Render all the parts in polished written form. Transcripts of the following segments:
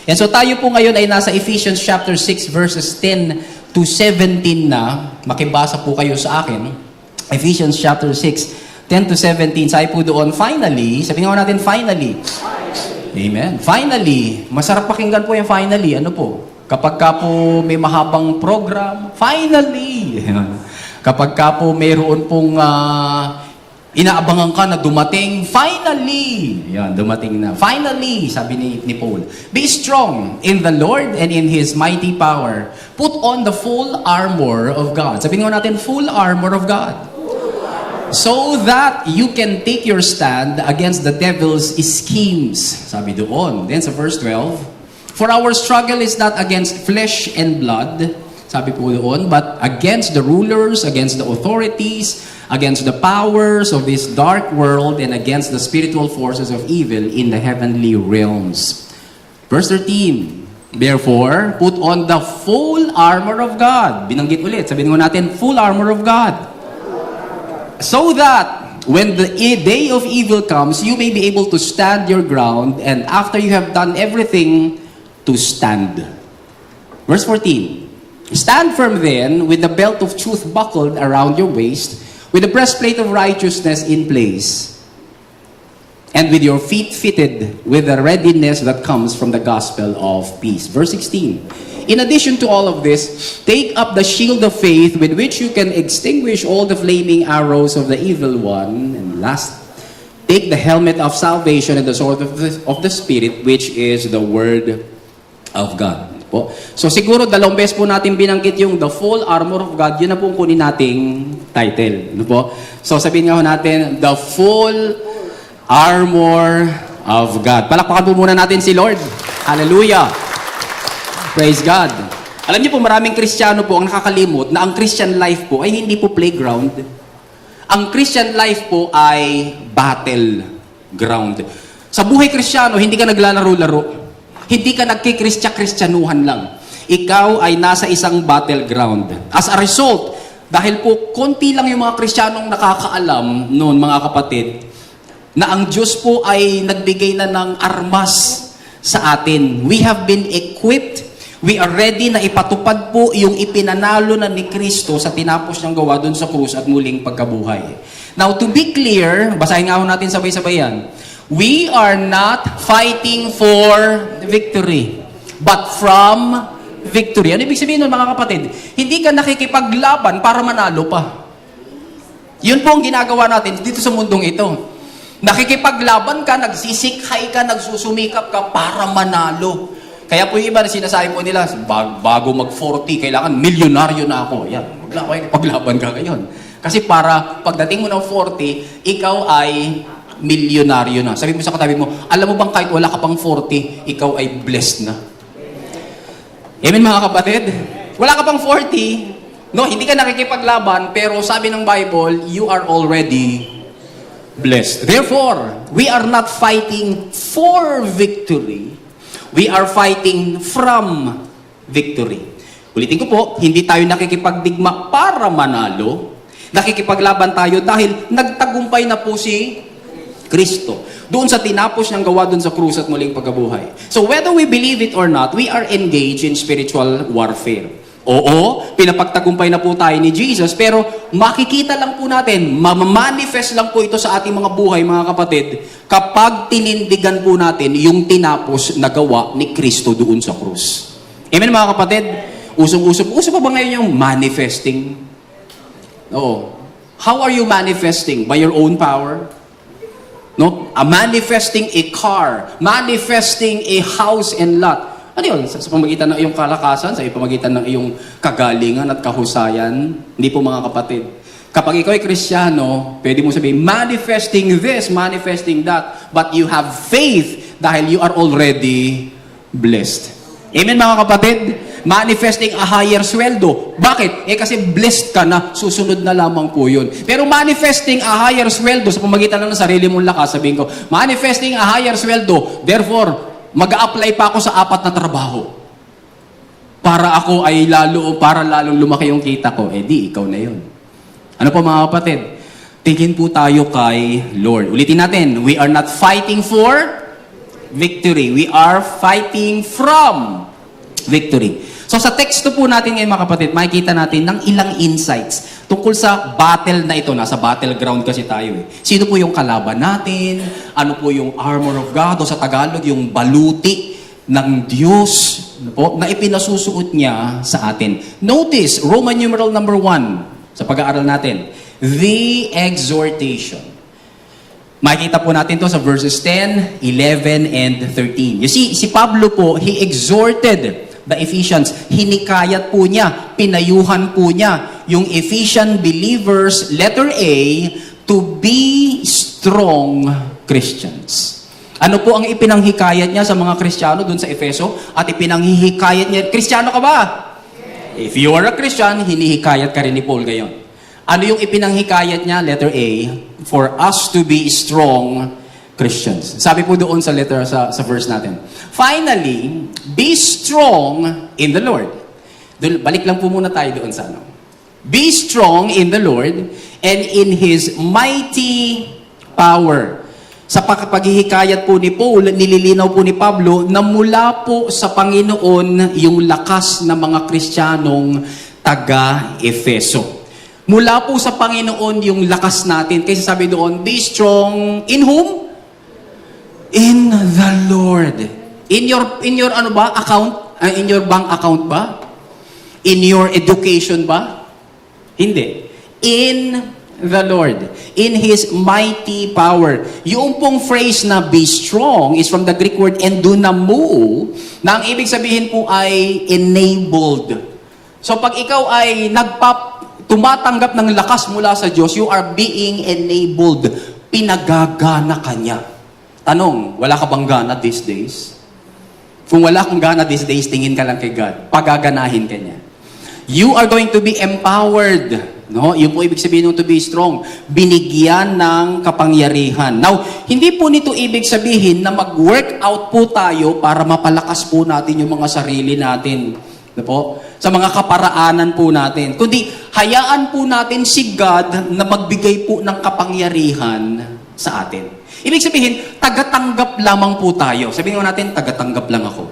And so tayo po ngayon ay nasa Ephesians chapter 6 verses 10 to 17 na. Makibasa po kayo sa akin. Ephesians chapter 6, 10 to 17. Sabi po doon, finally, sabihin nga natin finally. Amen. Finally, masarap pakinggan po yung finally. Ano po? Kapag ka po may mahabang program, finally. Kapag ka po mayroon pong inaabangan ka na dumating, finally! Yan, dumating na. Finally, sabi ni Paul, be strong in the Lord and in His mighty power. Put on the full armor of God. Sabihin nga natin, full armor of God. So that you can take your stand against the devil's schemes. Sabi doon. Then sa verse 12, for our struggle is not against flesh and blood, sabi po doon, but against the rulers, against the authorities, against the powers of this dark world, and against the spiritual forces of evil in the heavenly realms. Verse 13, therefore, put on the full armor of God. Binanggit ulit, sabihin nga natin, full armor of God. So that, when the day of evil comes, you may be able to stand your ground, and after you have done everything, to stand. Verse 14, stand firm then, with the belt of truth buckled around your waist, with the breastplate of righteousness in place, and with your feet fitted with the readiness that comes from the gospel of peace. Verse 16, in addition to all of this, take up the shield of faith with which you can extinguish all the flaming arrows of the evil one. And last, take the helmet of salvation and the sword of the Spirit, which is the word of God. Po. So siguro dalawang beses po natin binanggit yung the full armor of God, yun na po kunin nating title. Ano po? So sabihin nga ho natin, the full armor of God. Palakpakan po muna natin si Lord. Hallelujah! Praise God! Alam niyo po, maraming Kristiyano po ang nakakalimot na ang Christian life po ay hindi po playground. Ang Christian life po ay battleground. Sa buhay Kristiyano, hindi ka naglalaro-laro. Hindi ka nagkikristya-kristyanuhan lang. Ikaw ay nasa isang battleground. As a result, dahil po konti lang yung mga Kristiyanong nakakaalam noon, mga kapatid, na ang Diyos po ay nagbigay na ng armas sa atin. We have been equipped. We are ready na ipatupad po yung ipinanalo na ni Kristo sa tinapos niyang gawa doon sa krus at muling pagkabuhay. Now, to be clear, basahin nga ho natin sabay-sabay yan. We are not fighting for victory, but from victory. Ano ibig sabihin nun, mga kapatid? Hindi ka nakikipaglaban para manalo pa. Yun po ang ginagawa natin dito sa mundong ito. Nakikipaglaban ka, nagsisikhay ka, nagsusumikap ka para manalo. Kaya po yung iba na sinasabi po nila, bago mag-40, kailangan milyonaryo na ako. Yan, paglaban ka ngayon. Kasi para pagdating mo ng 40, ikaw ay milyonaryo na. Sabi mo sa katabi mo, alam mo bang kahit wala ka pang 40, ikaw ay blessed na. Amen, mga kapatid? Wala ka pang 40, no, hindi ka nakikipaglaban, pero sabi ng Bible, you are already blessed. Therefore, we are not fighting for victory. We are fighting from victory. Ulitin ko po, hindi tayo nakikipagdigma para manalo. Nakikipaglaban tayo dahil nagtagumpay na po si Kristo. Doon sa tinapos niyang gawa doon sa krus at muling pagkabuhay. So whether we believe it or not, we are engaged in spiritual warfare. Oo, pinapagtagumpay na po tayo ni Jesus, pero makikita lang po natin, mamanifest lang po ito sa ating mga buhay, mga kapatid, kapag tinindigan po natin yung tinapos na gawa ni Kristo doon sa krus. Amen, mga kapatid? Usong-uso pa ba ngayon yung manifesting? Oo. How are you manifesting? By your own power? No? Manifesting a car, manifesting a house and lot. Ano yun? Sa pamagitan ng iyong kalakasan, sa pamagitan ng iyong kagalingan at kahusayan, hindi po, mga kapatid. Kapag ikaw ay Kristiyano, pwede mo sabihin, manifesting this, manifesting that, but you have faith dahil you are already blessed. Amen, mga kapatid? Manifesting a higher sweldo. Bakit? Kasi blessed ka na, susunod na lamang po yun. Pero manifesting a higher sweldo sa pamagitan ng sarili mong lakas, sabihin ko, manifesting a higher sweldo, therefore, mag-a-apply pa ako sa 4 na trabaho. Para ako ay lalong lumaki yung kita ko. Di, ikaw na yun. Ano po, mga kapatid? Tingin po tayo kay Lord. Ulitin natin, we are not fighting for victory. We are fighting from victory. So sa teksto po natin ngayon mga kapatid, makikita natin ng ilang insights tungkol sa battle na ito. Nasa battleground kasi tayo eh. Sino po yung kalaban natin? Ano po yung armor of God? O sa Tagalog, yung baluti ng Diyos po, na ipinasusuot niya sa atin. Notice, Roman numeral number 1 sa pag-aaral natin. The exhortation. Makikita po natin to sa verses 10, 11, and 13. You see, si Pablo po, he exhorted the Ephesians. Hinikayat po niya, pinayuhan po niya yung Ephesian believers, letter A, to be strong Christians. Ano po ang ipinanghikayat niya sa mga Kristiyano dun sa Efeso? At ipinanghihikayat niya, Kristiyano ka ba? If you are a Christian, hinihikayat ka rin ni Paul ngayon. Ano yung ipinanghikayat niya? Letter A, for us to be strong Christians. Sabi po doon sa letter, sa verse natin. Finally, be strong in the Lord. Balik lang po muna tayo doon sa ano. Be strong in the Lord and in His mighty power. Sa paghihikayat po ni Paul, nililinaw po ni Pablo na mula po sa Panginoon yung lakas ng mga Kristiyanong taga-Efeso. Mula po sa Panginoon yung lakas natin. Kasi sabi doon, be strong in whom? In the Lord. In your ano ba? Account? In your bank account ba? In your education ba? Hindi. In the Lord. In His mighty power. Yung pong phrase na be strong is from the Greek word endunamou, na ang ibig sabihin po ay enabled. So pag ikaw ay tumatanggap ng lakas mula sa Diyos, you are being enabled. Pinagagana ka niya. Tanong, wala ka bang gana these days? Kung wala kang gana these days, tingin ka lang kay God. Pagaganahin ka niya. You are going to be empowered. No? Yun po ibig sabihin ng to be strong. Binigyan ng kapangyarihan. Now, hindi po nito ibig sabihin na mag-workout po tayo para mapalakas po natin yung mga sarili natin. No po? Sa mga kaparaanan po natin. Kundi, hayaan po natin si God na magbigay po ng kapangyarihan sa atin. Ibig sabihin, tagatanggap lamang po tayo. Sabihin natin, tagatanggap lang ako.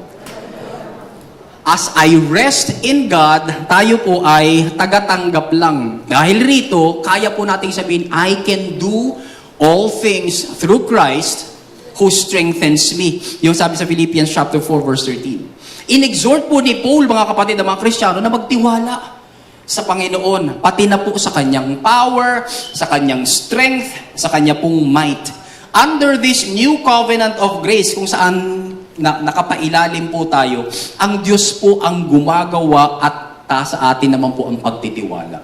As I rest in God, tayo po ay tagatanggap lang. Dahil rito, kaya po nating sabihin, I can do all things through Christ who strengthens me. Yung sabi sa Philippians chapter 4, verse 13. Inexhort po ni Paul, mga kapatid, ng mga Kristiyano, na magtiwala sa Panginoon. Pati na po sa kanyang power, sa kanyang strength, sa kanya pong might. Under this new covenant of grace, kung saan nakapailalim po tayo, ang Diyos po ang gumagawa at sa atin naman po ang pagtitiwala.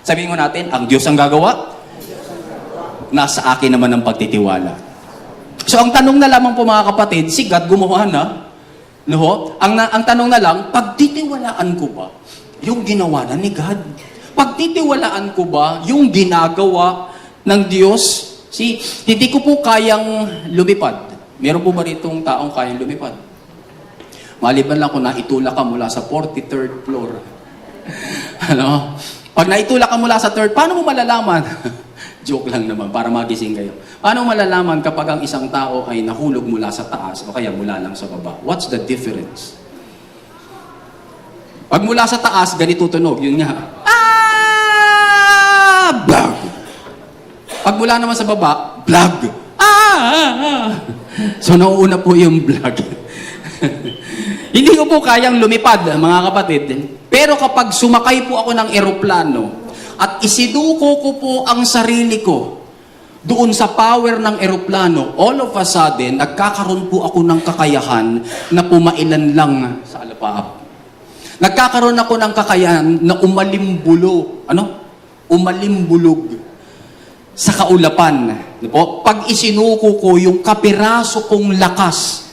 Sabihin ko natin, ang Diyos ang gagawa, nasa akin naman ang pagtitiwala. So ang tanong na lamang po mga kapatid, si God gumawa na, no? Ang tanong na lang, pagtitiwalaan ko ba yung ginawa na ni God? Pagtitiwalaan ko ba yung ginagawa ng Diyos? See, hindi ko po kayang lumipad. Meron po ba ritong taong kayang lumipad? Maliban lang kung naitulak ka mula sa 43rd floor. Ano? Pag naitulak ka mula sa 3rd, paano mo malalaman? Joke lang naman, para magising kayo. Paano mo malalaman kapag ang isang tao ay nahulog mula sa taas o kaya mula lang sa baba? What's the difference? Pag mula sa taas, ganito tunog. Yun nga. Blag! Pag mula naman sa baba, blag! So, nauuna po yung blag. Hindi ko po kayang lumipad, mga kapatid. Pero kapag sumakay po ako ng eroplano at isinuko ko po ang sarili ko doon sa power ng eroplano, all of a sudden, nagkakaroon po ako ng kakayahan na pumailan lang sa alapaap. Nagkakaroon ako ng kakayahan na umalimbulog sa kaulapan. Po? Pag isinuko ko yung kapiraso kong lakas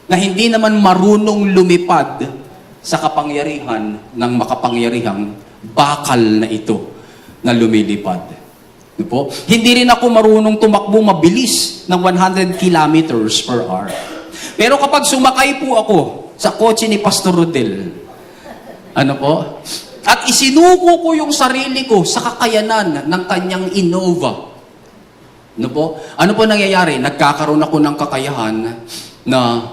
na hindi naman marunong lumipad sa kapangyarihan ng makapangyarihang bakal na ito na lumilipad. Po? Hindi rin ako marunong tumakbo mabilis ng 100 kilometers per hour. Pero kapag sumakay po ako sa kotse ni Pastor Rodel, ano po? At isinuko ko yung sarili ko sa kakayanan ng kanyang Innova. Ano po? Ano po nangyayari? Nagkakaroon ako ng kakayahan na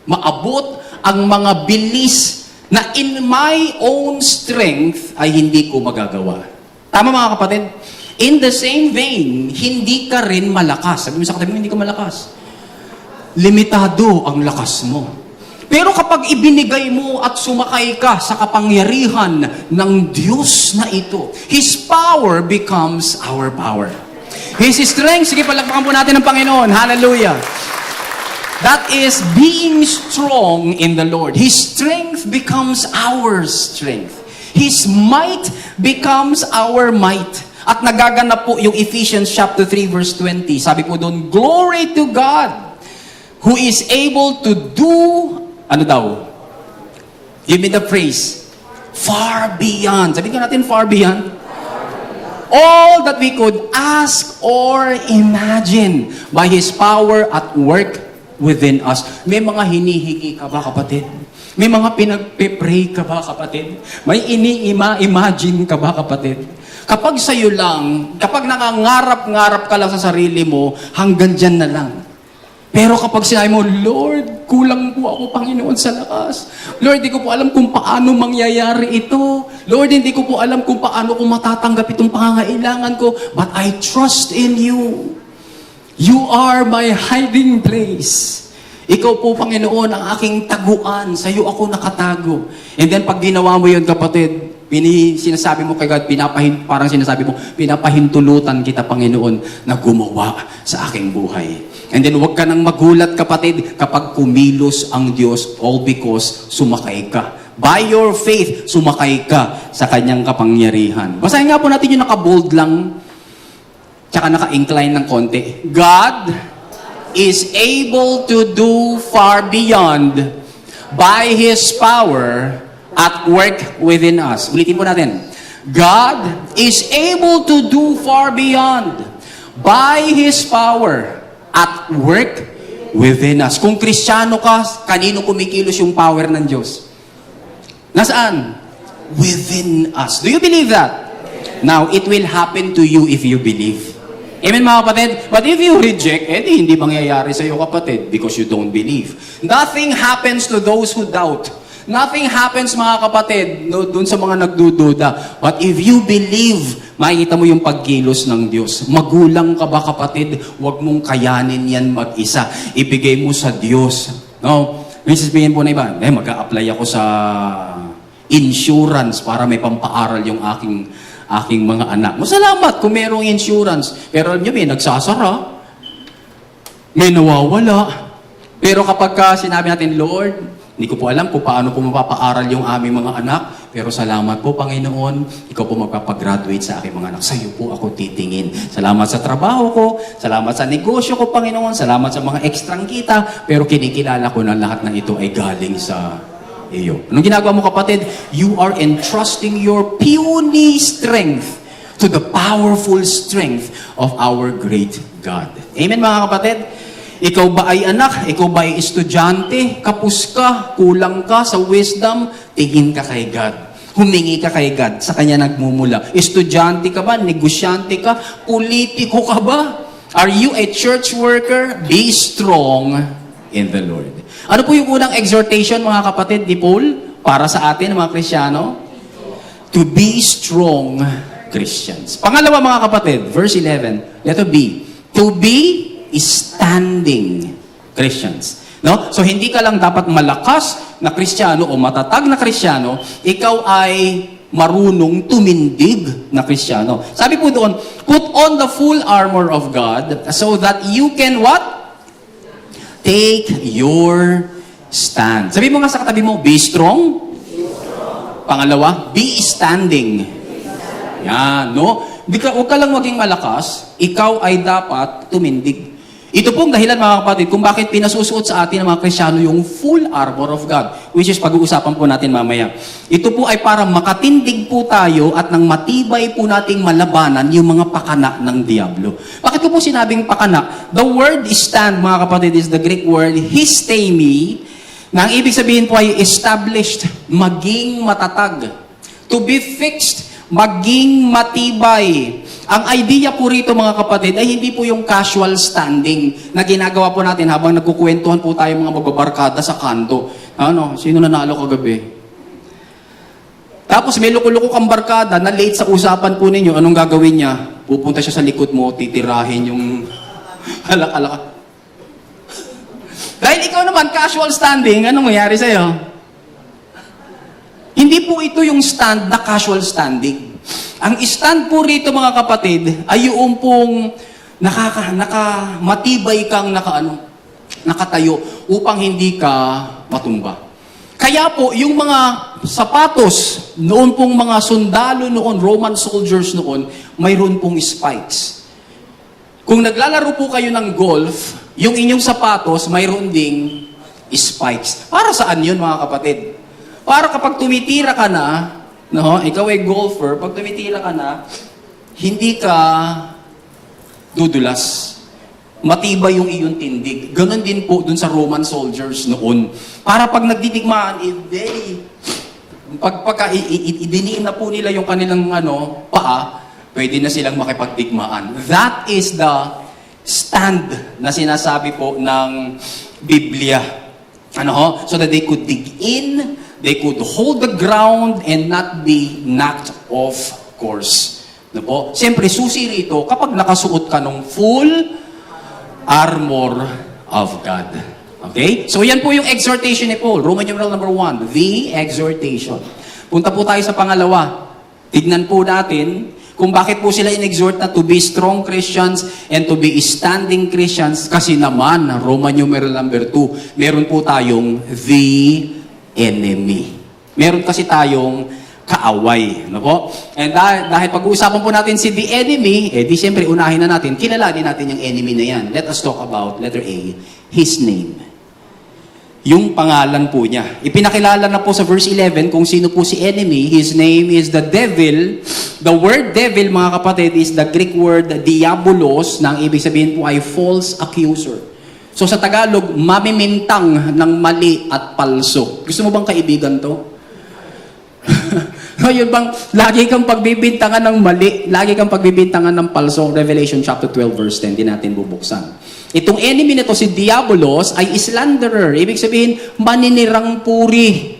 maabot ang mga bilis na in my own strength ay hindi ko magagawa. Tama mga kapatid? In the same vein, hindi ka rin malakas. Sabi mo sa katabi mo, hindi ka malakas. Limitado ang lakas mo. Pero kapag ibinigay mo at sumakay ka sa kapangyarihan ng Diyos na ito, His power becomes our power. His strength, sige palakpakan po natin ng Panginoon. Hallelujah. That is being strong in the Lord. His strength becomes our strength. His might becomes our might. At nagaganap po yung Ephesians chapter 3 verse 20. Sabi po doon, glory to God who is able to do, ano daw? Give me the praise. Far beyond. Sabi ko natin, far beyond. All that we could ask or imagine by His power at work within us. May mga hinihingi ka ba, kapatid? May mga pinagpe-pray ka ba, kapatid? May ini-imagine ka ba, kapatid? Kapag sa'yo lang, kapag nakangarap-ngarap ka lang sa sarili mo, hanggang dyan na lang. Pero kapag sinabi mo, Lord, kulang po ako, Panginoon, sa lakas. Lord, hindi ko po alam kung paano mangyayari ito. Lord, hindi ko po alam kung paano ko matatanggap itong pangangailangan ko. But I trust in you. You are my hiding place. Ikaw po, Panginoon, ang aking taguan. Sa iyo ako nakatago. And then, pag ginawa mo yun, kapatid, sinasabi mo kay God, parang sinasabi mo, pinapahintulutan kita, Panginoon, na gumawa sa aking buhay. And then, huwag ka nang magulat, kapatid, kapag kumilos ang Diyos, all because sumakay ka. By your faith, sumakay ka sa kanyang kapangyarihan. Basahin nga po natin yung naka-bold lang, tsaka naka-incline ng konti. God is able to do far beyond by His power at work within us. Ulitin po natin. God is able to do far beyond by His power at work within us. Kung Kristiyano ka, kanino kumikilos yung power ng Diyos? Nasaan? Within us. Do you believe that? Now, it will happen to you if you believe. Amen mga kapatid? But if you reject, hindi mangyayari sa iyo kapatid because you don't believe. Nothing happens to those who doubt. Nothing happens mga kapatid dun sa mga nagdududa. But if you believe, makikita mo yung pagkilos ng Diyos. Magulang ka ba kapatid? Huwag mong kayanin yan mag-isa. Ibigay mo sa Diyos. No? May sasabihin po na iba, mag-a-apply ako sa insurance para may pampaaral yung aking mga anak. Masalamat kung merong insurance. Pero alam niyo, may nagsasara. May nawawala. Pero kapag sinabi natin, Lord, hindi ko po alam kung paano po mapapaaral yung aming mga anak. Pero salamat po, Panginoon. Ikaw po magpapagraduate sa aking mga anak. Sa iyo po ako titingin. Salamat sa trabaho ko. Salamat sa negosyo ko, Panginoon. Salamat sa mga ekstrang kita. Pero kinikilala ko na lahat ng ito ay galing sa iyo. Anong ginagawa mo kapatid? You are entrusting your puny strength to the powerful strength of our great God. Amen mga kapatid? Ikaw ba ay anak? Ikaw ba ay estudyante? Kapus ka? Kulang ka sa wisdom? Tingin ka kay God. Humingi ka kay God. Sa Kanya nagmumula. Estudyante ka ba? Negosyante ka? Politiko ka ba? Are you a church worker? Be strong in the Lord. Ano po yung unang exhortation, mga kapatid, ni Paul, para sa atin, mga Kristiyano? To be strong Christians. Pangalawa, mga kapatid, verse 11, letter B. To be standing Christians. No? So, hindi ka lang dapat malakas na Kristiyano o matatag na Kristiyano, ikaw ay marunong tumindig na Kristiyano. Sabi po doon, put on the full armor of God so that you can what? Take your stand. Sabi mo nga sa katabi mo, be strong. Pangalawa, be standing. Yan, no? Huwag ka lang maging malakas, ikaw ay dapat tumindig. Ito pong dahilan mga kapatid kung bakit pinasusuot sa atin ng mga Kristiyano yung full armor of God, which is pag-uusapan po natin mamaya. Ito po ay para makatindig po tayo at nang matibay po nating malabanan yung mga pakana ng Diablo. Bakit ko po sinabing pakana? The word stand, mga kapatid, is the Greek word histemi, na ang ibig sabihin po ay established, maging matatag. To be fixed, maging matibay. Ang idea po rito mga kapatid ay hindi po yung casual standing na ginagawa po natin habang nagkukwentuhan po tayo mga magbabarkada sa kanto. Ano, sino nanalo kagabi? Tapos may loko-loko kang barkada na late sa usapan po ninyo, anong gagawin niya? Pupunta siya sa likod mo, titirahin yung alak-alak. Dahil ikaw naman, casual standing, anong mangyari sa'yo? Hindi po ito yung stand na casual standing. Ang stand po rito mga kapatid ay yung pong matibay kang nakatayo upang hindi ka matumba. Kaya po, yung mga sapatos, noon pong mga sundalo noon, Roman soldiers noon, mayroon pong spikes. Kung naglalaro po kayo ng golf, yung inyong sapatos, mayroon ding spikes. Para saan yun mga kapatid? Para kapag tumitira ka na, no, ikaw ay golfer, pag tumitira ka na, hindi ka dudulas. Matibay yung iyong tindig. Ganon din po dun sa Roman soldiers noon. Para pag nagdidigmaan, pagka idiniin na po nila yung kanilang paa, pwede na silang makipagdigmaan. That is the stand na sinasabi po ng Biblia. So that they could dig in, they could hold the ground and not be knocked off course. Po? Siyempre, susi rito kapag nakasuot ka ng full armor of God. Okay? So yan po yung exhortation ni Paul. Roman numeral number 1, the exhortation. Punta po tayo sa pangalawa. Tignan po natin kung bakit po sila in-exhort na to be strong Christians and to be standing Christians. Kasi naman, Roman numeral number 2, meron po tayong the enemy. Meron kasi tayong kaaway. No po? And dahil pag-uusapan po natin si the enemy, di siyempre unahin na natin, kilalanin natin yung enemy na yan. Let us talk about, letter A, his name. Yung pangalan po niya. Ipinakilala na po sa verse 11 kung sino po si enemy. His name is the devil. The word devil, mga kapatid, is the Greek word diabolos, na ang ibig sabihin po ay false accuser. So sa Tagalog, mamimintang ng mali at palso. Gusto mo bang kaibigan to? No, yun bang, lagi kang pagbibintangan ng mali, lagi kang pagbibintangan ng palso. Revelation chapter 12 verse 10, di natin bubuksan. Itong enemy na to, si Diabolos, ay slanderer. Ibig sabihin, maninirang puri.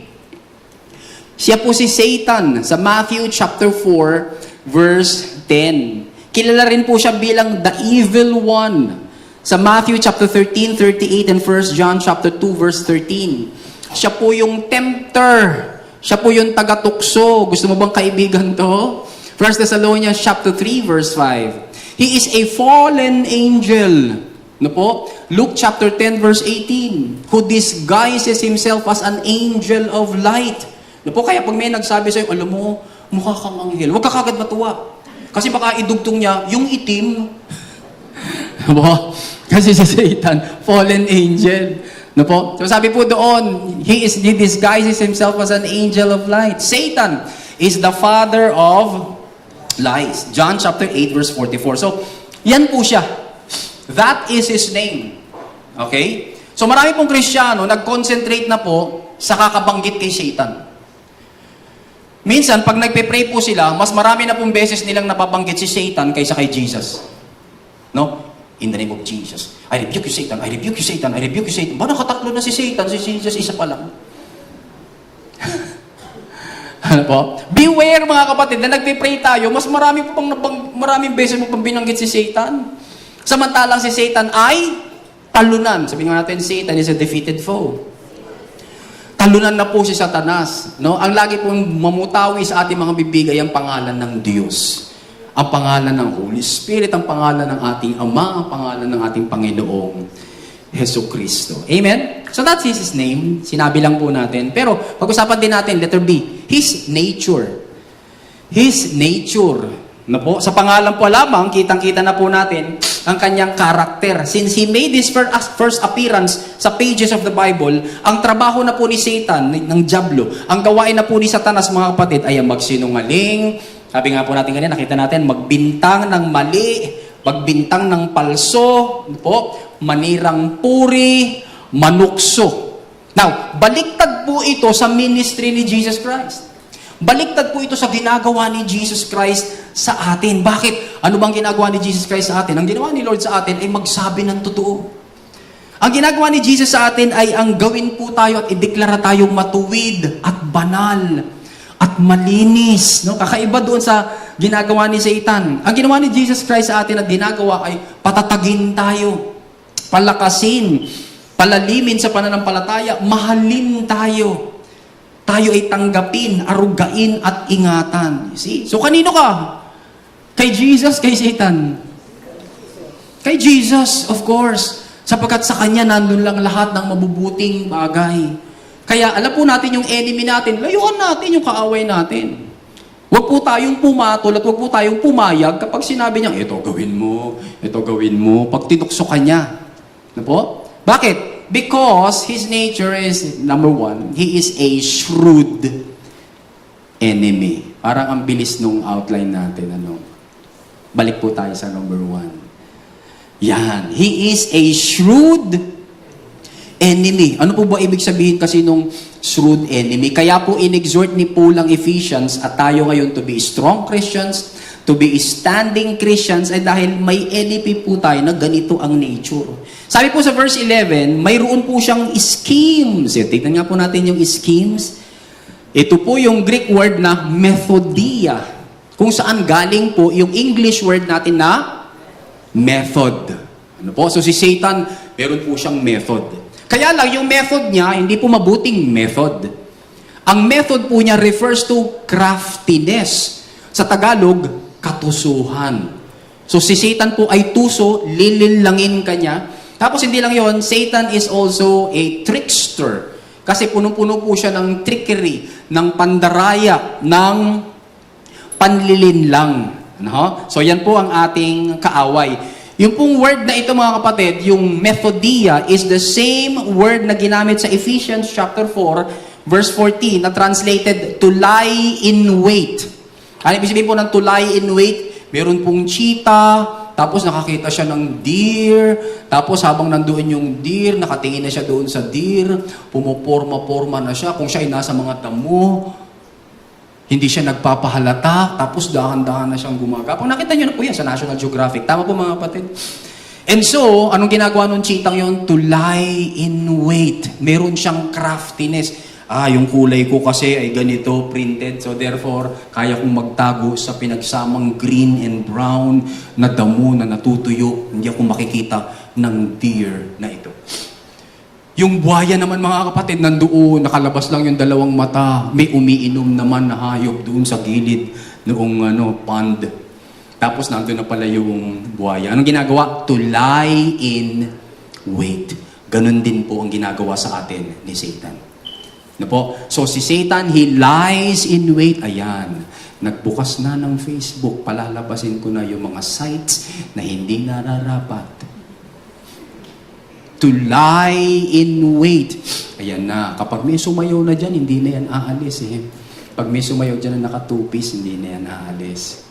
Siya po si Satan sa Matthew chapter 4 verse 10. Kilala rin po siya bilang the evil one. Sa Matthew chapter 13, 38 and 1 John chapter 2 verse 13. Siya po yung tempter. Siya po yung taga-tukso. Gusto mo bang kaibigan to? 1 Thessalonians chapter 3 verse 5. He is a fallen angel. No po? Luke chapter 10 verse 18. Who disguises himself as an angel of light. No po? Kaya pag may nagsabi sa'yo, alam mo, mukha kang anghel. Huwag ka kagad matuwa. Kasi baka idugtong niya, yung itim. No po? Kasi si Satan, fallen angel. No po? So sabi po doon, he disguises himself as an angel of light. Satan is the father of lies. John chapter 8 verse 44. So, yan po siya. That is his name. Okay? So marami pong Kristiyano nag-concentrate na po sa kakabanggit kay Satan. Minsan, pag nagpe-pray po sila, mas marami na pong beses nilang napabanggit si Satan kaysa kay Jesus. No? In the name of Jesus. I rebuke you, Satan. I rebuke you, Satan. I rebuke you, Satan. Ba, nakatatlo na si Satan. Si Jesus, isa pa lang. Ano po? Beware, mga kapatid, na nagpipray tayo, mas maraming beses mo pang binanggit si Satan. Samantalang si Satan ay talunan. Sabihin nga natin, Satan is a defeated foe. Talunan na po si Satanas. No? Ang lagi pong mamutawi sa ating mga bibig ay ang pangalan ng Diyos. Ang pangalan ng Holy Spirit, ang pangalan ng ating Ama, ang pangalan ng ating Panginoong Hesus Kristo. Amen? So that's his name. Sinabi lang po natin. Pero pag-usapan din natin, letter B, his nature. His nature. Na po, sa pangalan po lamang, kitang-kita na po natin ang kanyang karakter. Since he made his first appearance sa pages of the Bible, ang trabaho na po ni Satan, ng Diablo, ang gawain na po ni Satanas, mga kapatid, ay ang magsinungaling. Sabi nga po natin kanina, nakita natin, magbintang ng mali, magbintang ng palso, po, manirang puri, manukso. Now, baliktad po ito sa ministry ni Jesus Christ. Baliktad po ito sa ginagawa ni Jesus Christ sa atin. Bakit? Ano bang ginagawa ni Jesus Christ sa atin? Ang ginawa ni Lord sa atin ay magsabi ng totoo. Ang ginagawa ni Jesus sa atin ay ang gawin po tayo at ideklara tayong matuwid at banal at malinis. No? Kakaiba doon sa ginagawa ni Satan. Ang ginawa ni Jesus Christ sa atin at ginagawa ay patatagin tayo, palakasin, palalimin sa pananampalataya, mahalin tayo. Tayo ay tanggapin, arugain at ingatan. See? So kanino ka? Kay Jesus, kay Satan? Kay Jesus, of course. Sapagkat sa Kanya nandun lang lahat ng mabubuting bagay. Kaya alam po natin yung enemy natin, layuan natin yung kaaway natin. Huwag po tayong pumatol at huwag po tayong pumayag kapag sinabi niya, ito gawin mo, pag tinukso ka niya. Ano po? Bakit? Because his nature is, number one, he is a shrewd enemy. Parang ang bilis nung outline natin. Balik po tayo sa number one. Yan. He is a shrewd enemy. Ano po ba ibig sabihin kasi nung shrewd enemy? Kaya po in-exhort ni Paul ang Ephesians at tayo ngayon to be strong Christians, to be standing Christians, ay dahil may enemy po tayo na ganito ang nature. Sabi po sa verse 11, mayroon po siyang schemes. Tignan nga po natin yung schemes. Ito po yung Greek word na methodia. Kung saan galing po yung English word natin na method. Ano po? So si Satan, meron po siyang method. Kaya lang, yung method niya, hindi po mabuting method. Ang method po niya refers to craftiness. Sa Tagalog, katusuhan. So si Satan po ay tuso, lililangin ka niya. Tapos hindi lang yon, Satan is also a trickster. Kasi punong-puno po siya ng trickery, ng pandaraya, ng panlilinlang. No? So yan po ang ating kaaway. Yung pong word na ito mga kapatid, yung methodia, is the same word na ginamit sa Ephesians chapter 4, verse 14, na translated to lie in wait. Ano ibig sabihin po ng to lie in wait? Meron pong cheetah, tapos nakakita siya ng deer, tapos habang nandoon yung deer, nakatingin na siya doon sa deer, pumuporma-porma na siya, kung siya ay nasa mga damo, hindi siya nagpapahalata, tapos dahan-dahan na siyang gumagapang. Nakita niyo na po yan sa National Geographic. Tama po mga kapatid. And so, anong ginagawa nung cheetah yon? To lie in wait. Meron siyang craftiness. Yung kulay ko kasi ay ganito, printed. So therefore, kaya kong magtago sa pinagsamang green and brown na damo na natutuyo. Hindi ako makikita ng deer na ito. Yung buhaya naman mga kapatid, nandoon, nakalabas lang yung dalawang mata. May umiinom naman na hayop doon sa gilid noong pond. Tapos nandun na pala yung buhaya. Anong ginagawa? To lie in wait. Ganun din po ang ginagawa sa atin ni Satan. Ano po? So si Satan, he lies in wait. Ayan. Nagbukas na ng Facebook. Palalabasin ko na yung mga sites na hindi nararapat. To lie in wait. Ayan na. Kapag may sumayaw na dyan, hindi na yan aalis eh. Pag may sumayaw dyan na nakatupis, hindi na yan aalis.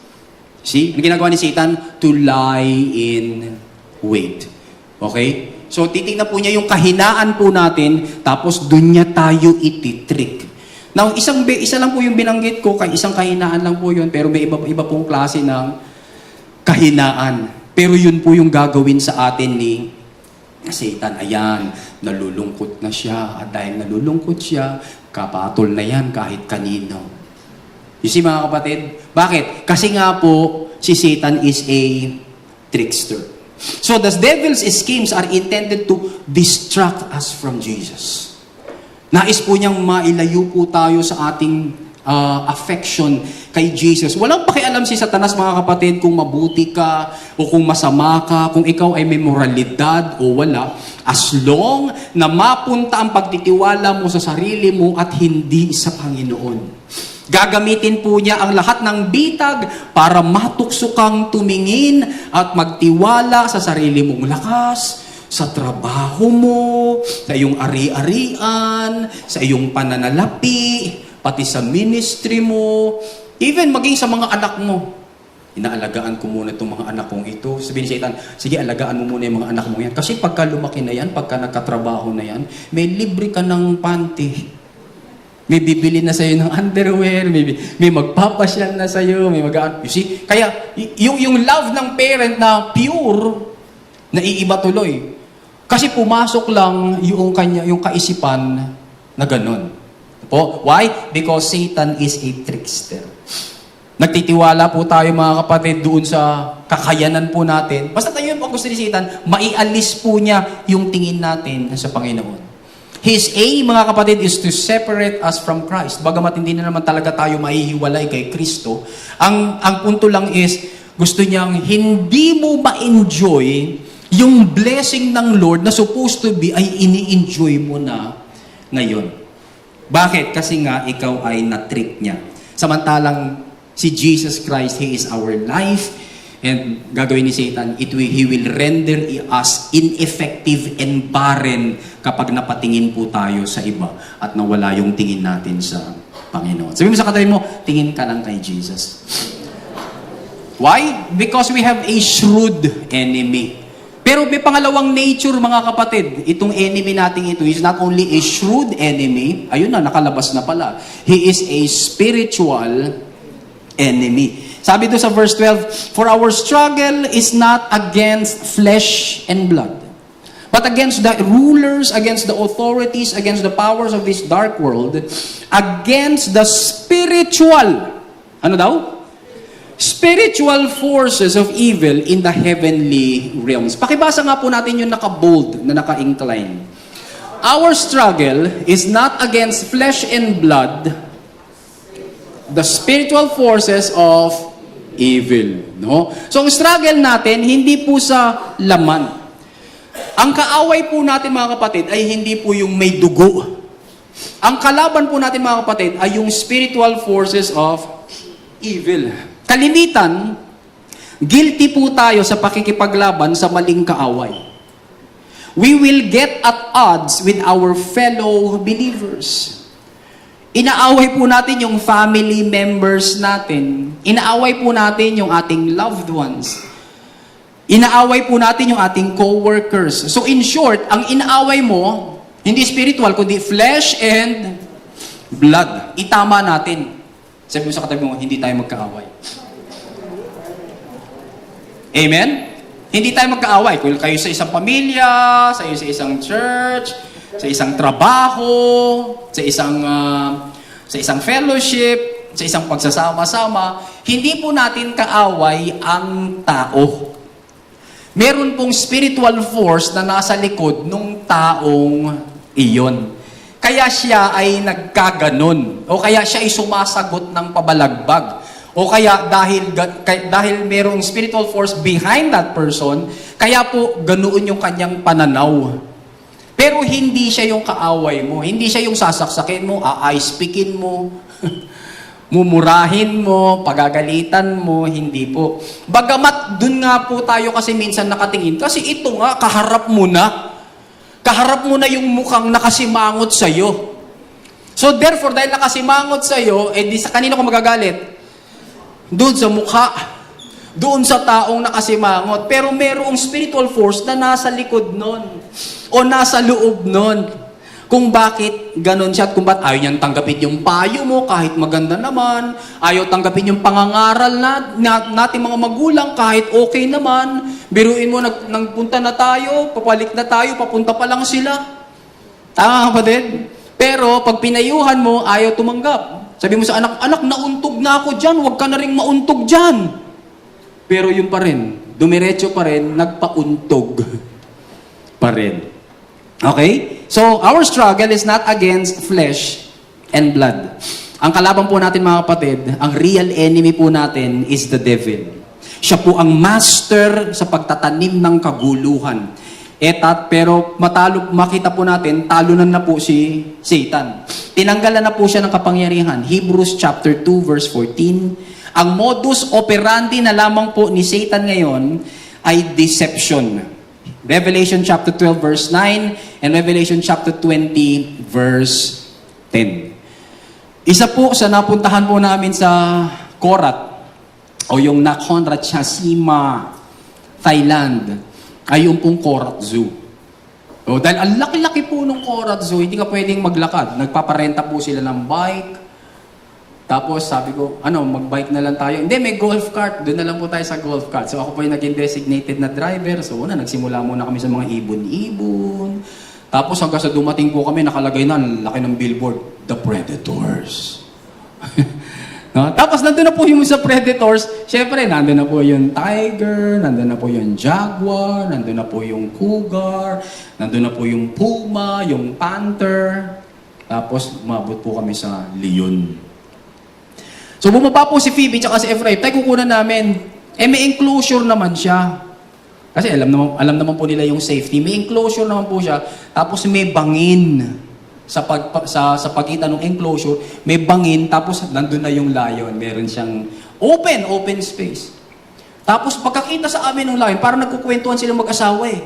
See? Ang ginagawa ni Satan? To lie in wait. Okay? So, titignan po niya yung kahinaan po natin, tapos dun niya tayo ititrick. Now, isa lang po yung binanggit ko, isang kahinaan lang po yun, pero may iba pong klase ng kahinaan. Pero yun po yung gagawin sa atin ni Satan. Ayan, nalulungkot na siya. At dahil nalulungkot siya, kapatol na yan kahit kanino. You see mga kapatid? Bakit? Kasi nga po, si Satan is a trickster. So the devil's schemes are intended to distract us from Jesus. Nais po niyang mailayo po tayo sa ating affection kay Jesus. Walang pakialam si Satanas mga kapatid kung mabuti ka o kung masama ka, kung ikaw ay may moralidad o wala. As long na mapunta ang pagtitiwala mo sa sarili mo at hindi sa Panginoon. Gagamitin po niya ang lahat ng bitag para matukso kang tumingin at magtiwala sa sarili mong lakas, sa trabaho mo, sa iyong ari-arian, sa iyong pananalapi, pati sa ministry mo, even maging sa mga anak mo. Inaalagaan ko muna itong mga anak kong ito. Sabihin ni Satan, sige, alagaan mo muna yung mga anak mo yan. Kasi pagka lumaki na yan, pagka nagkatrabaho na yan, may libre ka ng panty. May bibili na sa'yo ng underwear, may magpapasyal na sa'yo, you see? Kaya, yung love ng parent na pure, naiiba tuloy. Kasi pumasok lang yung kaisipan na ganun. Po? Why? Because Satan is a trickster. Nagtitiwala po tayo mga kapatid doon sa kakayanan po natin. Basta tayo yung gusto ni Satan, maialis po niya yung tingin natin sa Panginoon. His aim, mga kapatid, is to separate us from Christ. Bagamat hindi na naman talaga tayo mahihiwalay kay Kristo, ang punto lang is, gusto niyang hindi mo ma-enjoy yung blessing ng Lord na supposed to be ay ini-enjoy mo na ngayon. Bakit? Kasi nga, ikaw ay na-trick niya. Samantalang si Jesus Christ, He is our life. And gagawin ni Satan, He will render us ineffective and barren kapag napatingin po tayo sa iba at nawala yung tingin natin sa Panginoon. Sabi mo sa katabi mo, tingin ka lang kay Jesus. Why? Because we have a shrewd enemy. Pero may pangalawang nature, mga kapatid. Itong enemy natin ito is not only a shrewd enemy, ayun na, nakalabas na pala. He is a spiritual enemy. Sabi doon sa verse 12, "For our struggle is not against flesh and blood, but against the rulers, against the authorities, against the powers of this dark world, against the spiritual," ano daw? "Spiritual forces of evil in the heavenly realms." Pakibasa nga po natin yung naka-bold, na naka-incline. Our struggle is not against flesh and blood, the spiritual forces of evil. No? So, ang struggle natin, hindi po sa laman. Ang kaaway po natin, mga kapatid, ay hindi po yung may dugo. Ang kalaban po natin, mga kapatid, ay yung spiritual forces of evil. Kalimitan, guilty po tayo sa pakikipaglaban sa maling kaaway. We will get at odds with our fellow believers. Inaaway po natin yung family members natin. Inaaway po natin yung ating loved ones. Inaaway po natin yung ating co-workers. So in short, ang inaaway mo, hindi spiritual, kundi flesh and blood. Itama natin. Sabi mo sa katabi mo, hindi tayo magkaaway. Amen? Hindi tayo magkaaway. Kung kayo sa isang pamilya, sa isang church, sa isang trabaho, sa isang fellowship, sa isang pagsasama-sama, hindi po natin kaaway ang tao. Meron pong spiritual force na nasa likod ng taong iyon. Kaya siya ay nagkaganon, o kaya siya ay sumasagot ng pabalagbag, o kaya dahil merong spiritual force behind that person, kaya po ganoon yung kanyang pananaw. Pero hindi siya yung kaaway mo. Hindi siya yung sasaksakin mo, aayispikin mo, mumurahin mo, pagagalitan mo. Hindi po. Bagamat dun nga po tayo kasi minsan nakatingin. Kasi ito nga, kaharap mo na. Kaharap mo na yung mukhang nakasimangot sa'yo. So therefore, dahil nakasimangot sa'yo, di sa kanino ko magagalit? Doon sa mukha. Doon sa taong nakasimangot. Pero merong spiritual force na nasa likod nun. O nasa loob nun. Kung bakit ganon siya at kung bakit ayaw niyang tanggapin yung payo mo kahit maganda naman. Ayaw tanggapin yung pangangaral natin mga magulang kahit okay naman. Biruin mo, nagpunta na tayo, papalik na tayo, papunta pa lang sila. Tama kapatid? Pero pag pinayuhan mo, ayaw tumanggap. Sabi mo sa anak, nauntog na ako dyan, huwag ka na rin mauntog dyan. Pero yun pa rin, dumiretso pa rin, nagpauntog pa rin. Okay? So, our struggle is not against flesh and blood. Ang kalaban po natin, mga kapatid, ang real enemy po natin is the devil. Siya po ang master sa pagtatanim ng kaguluhan. Pero makita po natin, talunan na po si Satan. Tinanggalan na po siya ng kapangyarihan. Hebrews chapter 2 verse 14. Ang modus operandi na lamang po ni Satan ngayon ay deception. Revelation chapter 12 verse 9 and Revelation chapter 20 verse 10. Isa po sa napuntahan po namin sa Korat o yung Nakhon Ratchasima, Thailand, ay yung pong Korat Zoo. O, dahil ang laki-laki po nung Korat Zoo, hindi ka pwedeng maglakad. Nagpaparenta po sila ng bike. Tapos sabi ko, mag-bike na lang tayo. Hindi, may golf cart. Doon na lang po tayo sa golf cart. So ako po yung naging designated na driver. So nagsimula muna kami sa mga ibon-ibon. Tapos hanggang sa dumating po kami, nakalagay na, ang laki ng billboard, The Predators. No? Tapos nandun na po yung sa Predators, syempre nandun na po yung tiger, nandun na po yung jaguar, nandun na po yung cougar, nandun na po yung puma, yung panther. Tapos umabot po kami sa leon. So bumaba po si Phoebe tsaka si Ephraim, tayo kukunan namin. May enclosure naman siya. Kasi alam naman po nila yung safety. May enclosure naman po siya. Tapos may bangin. Sa pagitan ng enclosure, may bangin. Tapos nandun na yung lion. Meron siyang open space. Tapos pagkakita sa amin ng lion, parang nagkukwentuhan silang mag-asawa eh.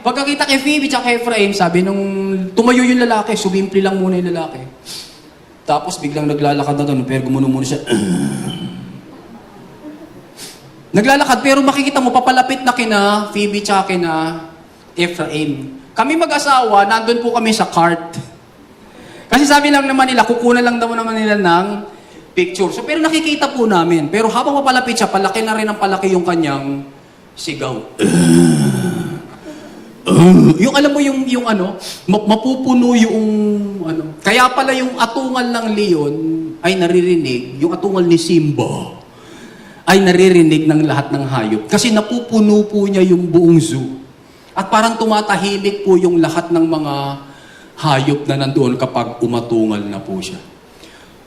Pagkakita kay Phoebe tsaka kay Ephraim, sabi nung tumayo yung lalaki, sumimple lang muna yung lalaki. Tapos biglang naglalakad na gano'n, pero gumuno muna siya. Naglalakad, pero makikita mo, papalapit na kina Phoebe tsaka kina Ephraim. Kami mag-asawa, nandun po kami sa cart. Kasi sabi lang naman nila, kukunan lang daw naman nila ng picture. So, pero nakikita po namin. Pero habang papalapit siya, palaki na rin ang palaki yung kanyang sigaw. Yung alam mo yung mapupuno yung Kaya pala yung atungal ng leon ay naririnig, yung atungal ni Simba ay naririnig ng lahat ng hayop. Kasi napupuno po niya yung buong zoo. At parang tumatahimik po yung lahat ng mga hayop na nandoon kapag umatungal na po siya.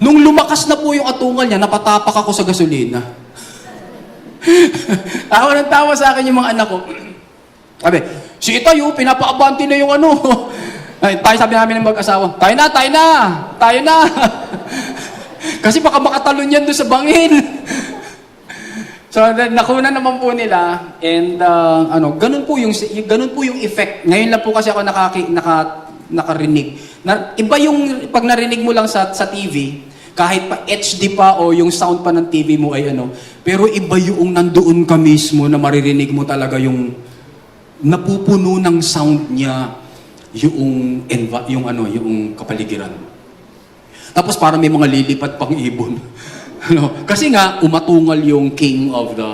Nung lumakas na po yung atungal niya, napatapak ako sa gasolina. Tawa ng tawa sa akin yung mga anak ko. Sabi, si Itayo, pinapaabanti na yung Ay, sabi namin ng mag-asawa, tayo na. Kasi baka makatalon yan doon sa bangin. So, nakuna naman po nila, and ganun po yung effect. Ngayon lang po kasi ako nakarinig. Iba yung pag narinig mo lang sa TV, kahit pa HD pa o yung sound pa ng TV mo ay pero iba yung nandoon ka mismo na maririnig mo talaga yung napupuno ng sound niya yung kapaligiran. Tapos parang may mga lilipat pang ibon. Kasi nga, umatungal yung king of the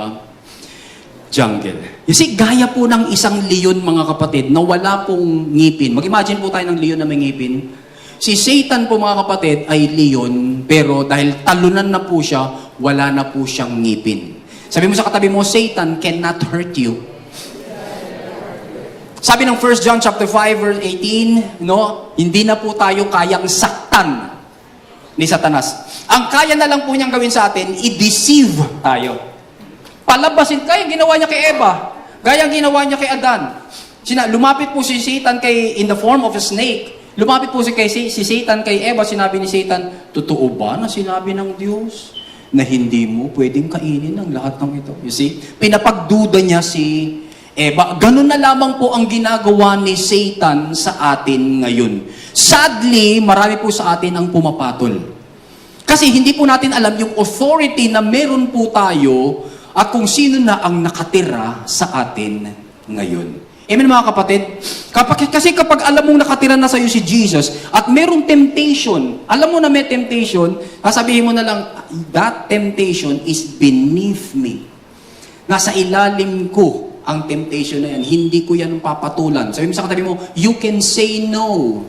jungle. You see, gaya po ng isang leon, mga kapatid, na wala pong ngipin. Mag-imagine po tayo ng leon na may ngipin. Si Satan po, mga kapatid, ay leon, pero dahil talunan na po siya, wala na po siyang ngipin. Sabi mo sa katabi mo, Satan cannot hurt you. Sabi ng 1 John chapter 5, verse 18, hindi na po tayo kayang saktan ni Satanas. Ang kaya na lang po niyang gawin sa atin, i-deceive tayo. Palabasin, kaya ginawa niya kay Eva, gaya ginawa niya kay Adan. Lumapit po si Satan in the form of a snake. Lumapit po si Satan kay Eva, sinabi ni Satan, totoo ba na sinabi ng Diyos na hindi mo pwedeng kainin ang lahat ng ito? You see, pinapagduda niya si Eva. Ganun na lamang po ang ginagawa ni Satan sa atin ngayon. Sadly, marami po sa atin ang pumapatol. Kasi hindi po natin alam yung authority na meron po tayo at kung sino na ang nakatira sa atin ngayon. Amen mga kapatid? Kasi kapag alam mong nakatira na sa iyo si Jesus at merong temptation, alam mo na may temptation, sasabihin mo na lang, that temptation is beneath me. Nasa ilalim ko ang temptation na yan. Hindi ko yan papatulan. Sabi mo sa katabi mo, you can say no.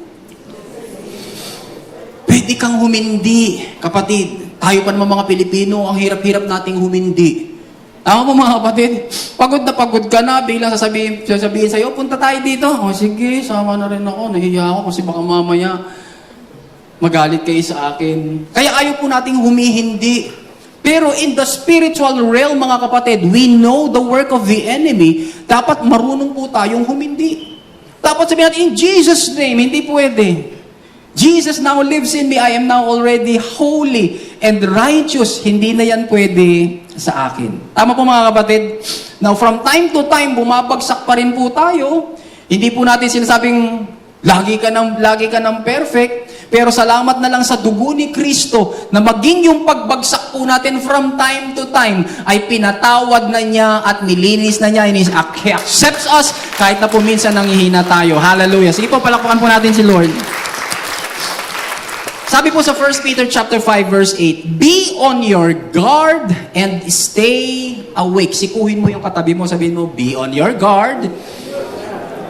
Pwede kang humindi, kapatid. Tayo pa naman mga Pilipino, ang hirap-hirap nating humindi. Tama po mga kapatid? Pagod na pagod ka na, biglang sasabihin sa'yo, punta tayo dito. O sige, sama na rin ako. Nahiya ako kasi baka mamaya magalit kayo sa akin. Kaya ayaw po nating humihindi. Pero in the spiritual realm, mga kapatid, we know the work of the enemy. Dapat marunong po tayong humindi. Dapat sabihin natin, in Jesus' name, hindi pwede. Jesus now lives in me. I am now already holy and righteous. Hindi na yan pwede sa akin. Tama po mga kapatid? Now, from time to time, bumabagsak pa rin po tayo. Hindi po natin sinasabing, lagi ka ng perfect. Pero salamat na lang sa dugo ni Kristo na maging yung pagbagsak po natin from time to time ay pinatawad na niya at nilinis na niya. He accepts us kahit na po minsan nanghihina tayo. Hallelujah. Sige po, palakpakan po natin si Lord. Sabi po sa 1 Peter chapter 5 verse 8, be on your guard and stay awake. Sikuhin mo yung katabi mo, sabihin mo, be on your guard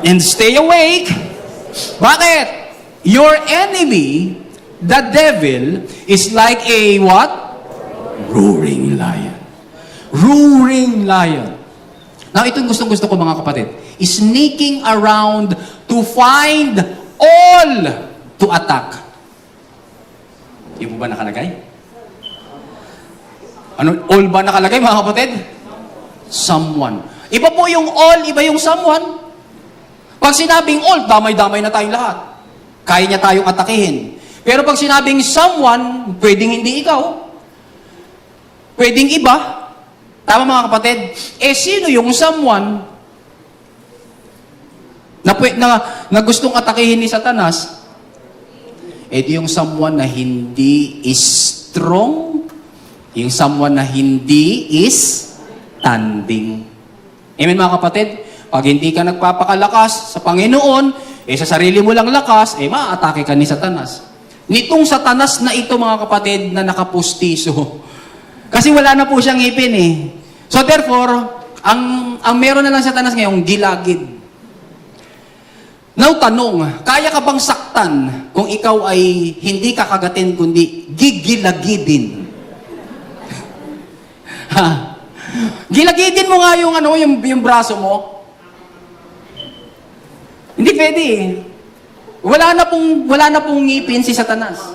and stay awake. Bakit? Your enemy, the devil, is like a what? Roaring lion. Roaring lion. Now, ito yung gustong-gusto ko mga kapatid. Sneaking around to find all to attack. Yung ba nakalagay? Ano, all ba nakalagay mga kapatid? Someone. Iba po yung all, iba yung someone. Pag sinabing all, damay-damay na tayong lahat. Kaya niya tayong atakihin. Pero pag sinabing someone, pwedeng hindi ikaw. Pwedeng iba. Tama mga kapatid? Sino yung someone na gustong atakihin ni Satanas? Di yung someone na hindi is strong, yung someone na hindi is standing. Amen mga kapatid? Pag hindi ka nagpapakalakas sa Panginoon, sa sarili mo lang lakas, maaatake ka ni Satanas. Nitong Satanas na ito, mga kapatid, na nakapustiso. Kasi wala na po siyang ngipin So therefore, ang meron na lang Satanas ngayon, gilagid. Now, tanong, kaya ka bang saktan kung ikaw ay hindi kakagatin, kundi gigilagidin? Gilagidin mo nga yung braso mo. Hindi pwede Wala na pong ngipin si Satanas.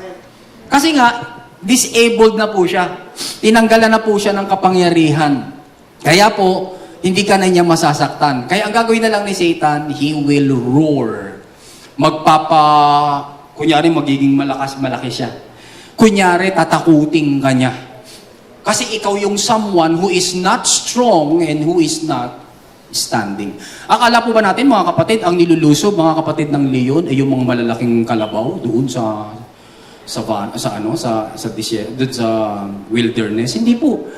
Kasi nga, disabled na po siya. Tinanggalan na po siya ng kapangyarihan. Kaya po, hindi ka na niya masasaktan. Kaya ang gagawin na lang ni Satan, he will roar. Kunyari magiging malaki siya. Kunyari, tatakuting ka niya. Kasi ikaw yung someone who is not strong and who is not standing. Akala po ba natin, mga kapatid, ang nilulusob, mga kapatid ng leon, ay yung mga malalaking kalabaw doon sa wilderness? Hindi po.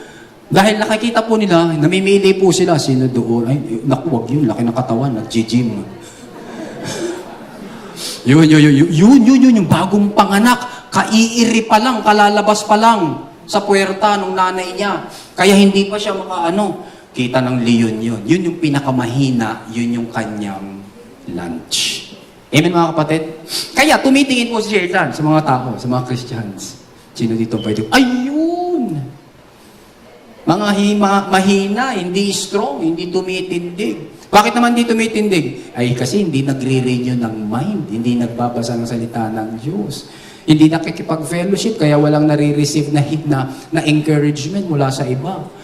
Dahil nakikita po nila, namimili po sila, sino doon, ay, naku, wag yun, laki ng katawan, nag-gym. Yun, yung bagong panganak, kaiiri pa lang, kalalabas pa lang sa puwerta ng nanay niya. Kaya hindi pa siya kita ng leon yun. Yun yung pinakamahina, yun yung kanyang lunch. Amen mga kapatid? Kaya tumitingin po si Satan sa mga tao, sa mga Christians. Sino dito pwede? Ayun! Mga mahina, hindi strong, hindi tumitindig. Bakit naman hindi tumitindig? Ay kasi hindi nagre-renew ng mind, hindi nagbabasa ng salita ng Diyos. Hindi nakikipag-fellowship, kaya walang nare-receive na encouragement mula sa iba.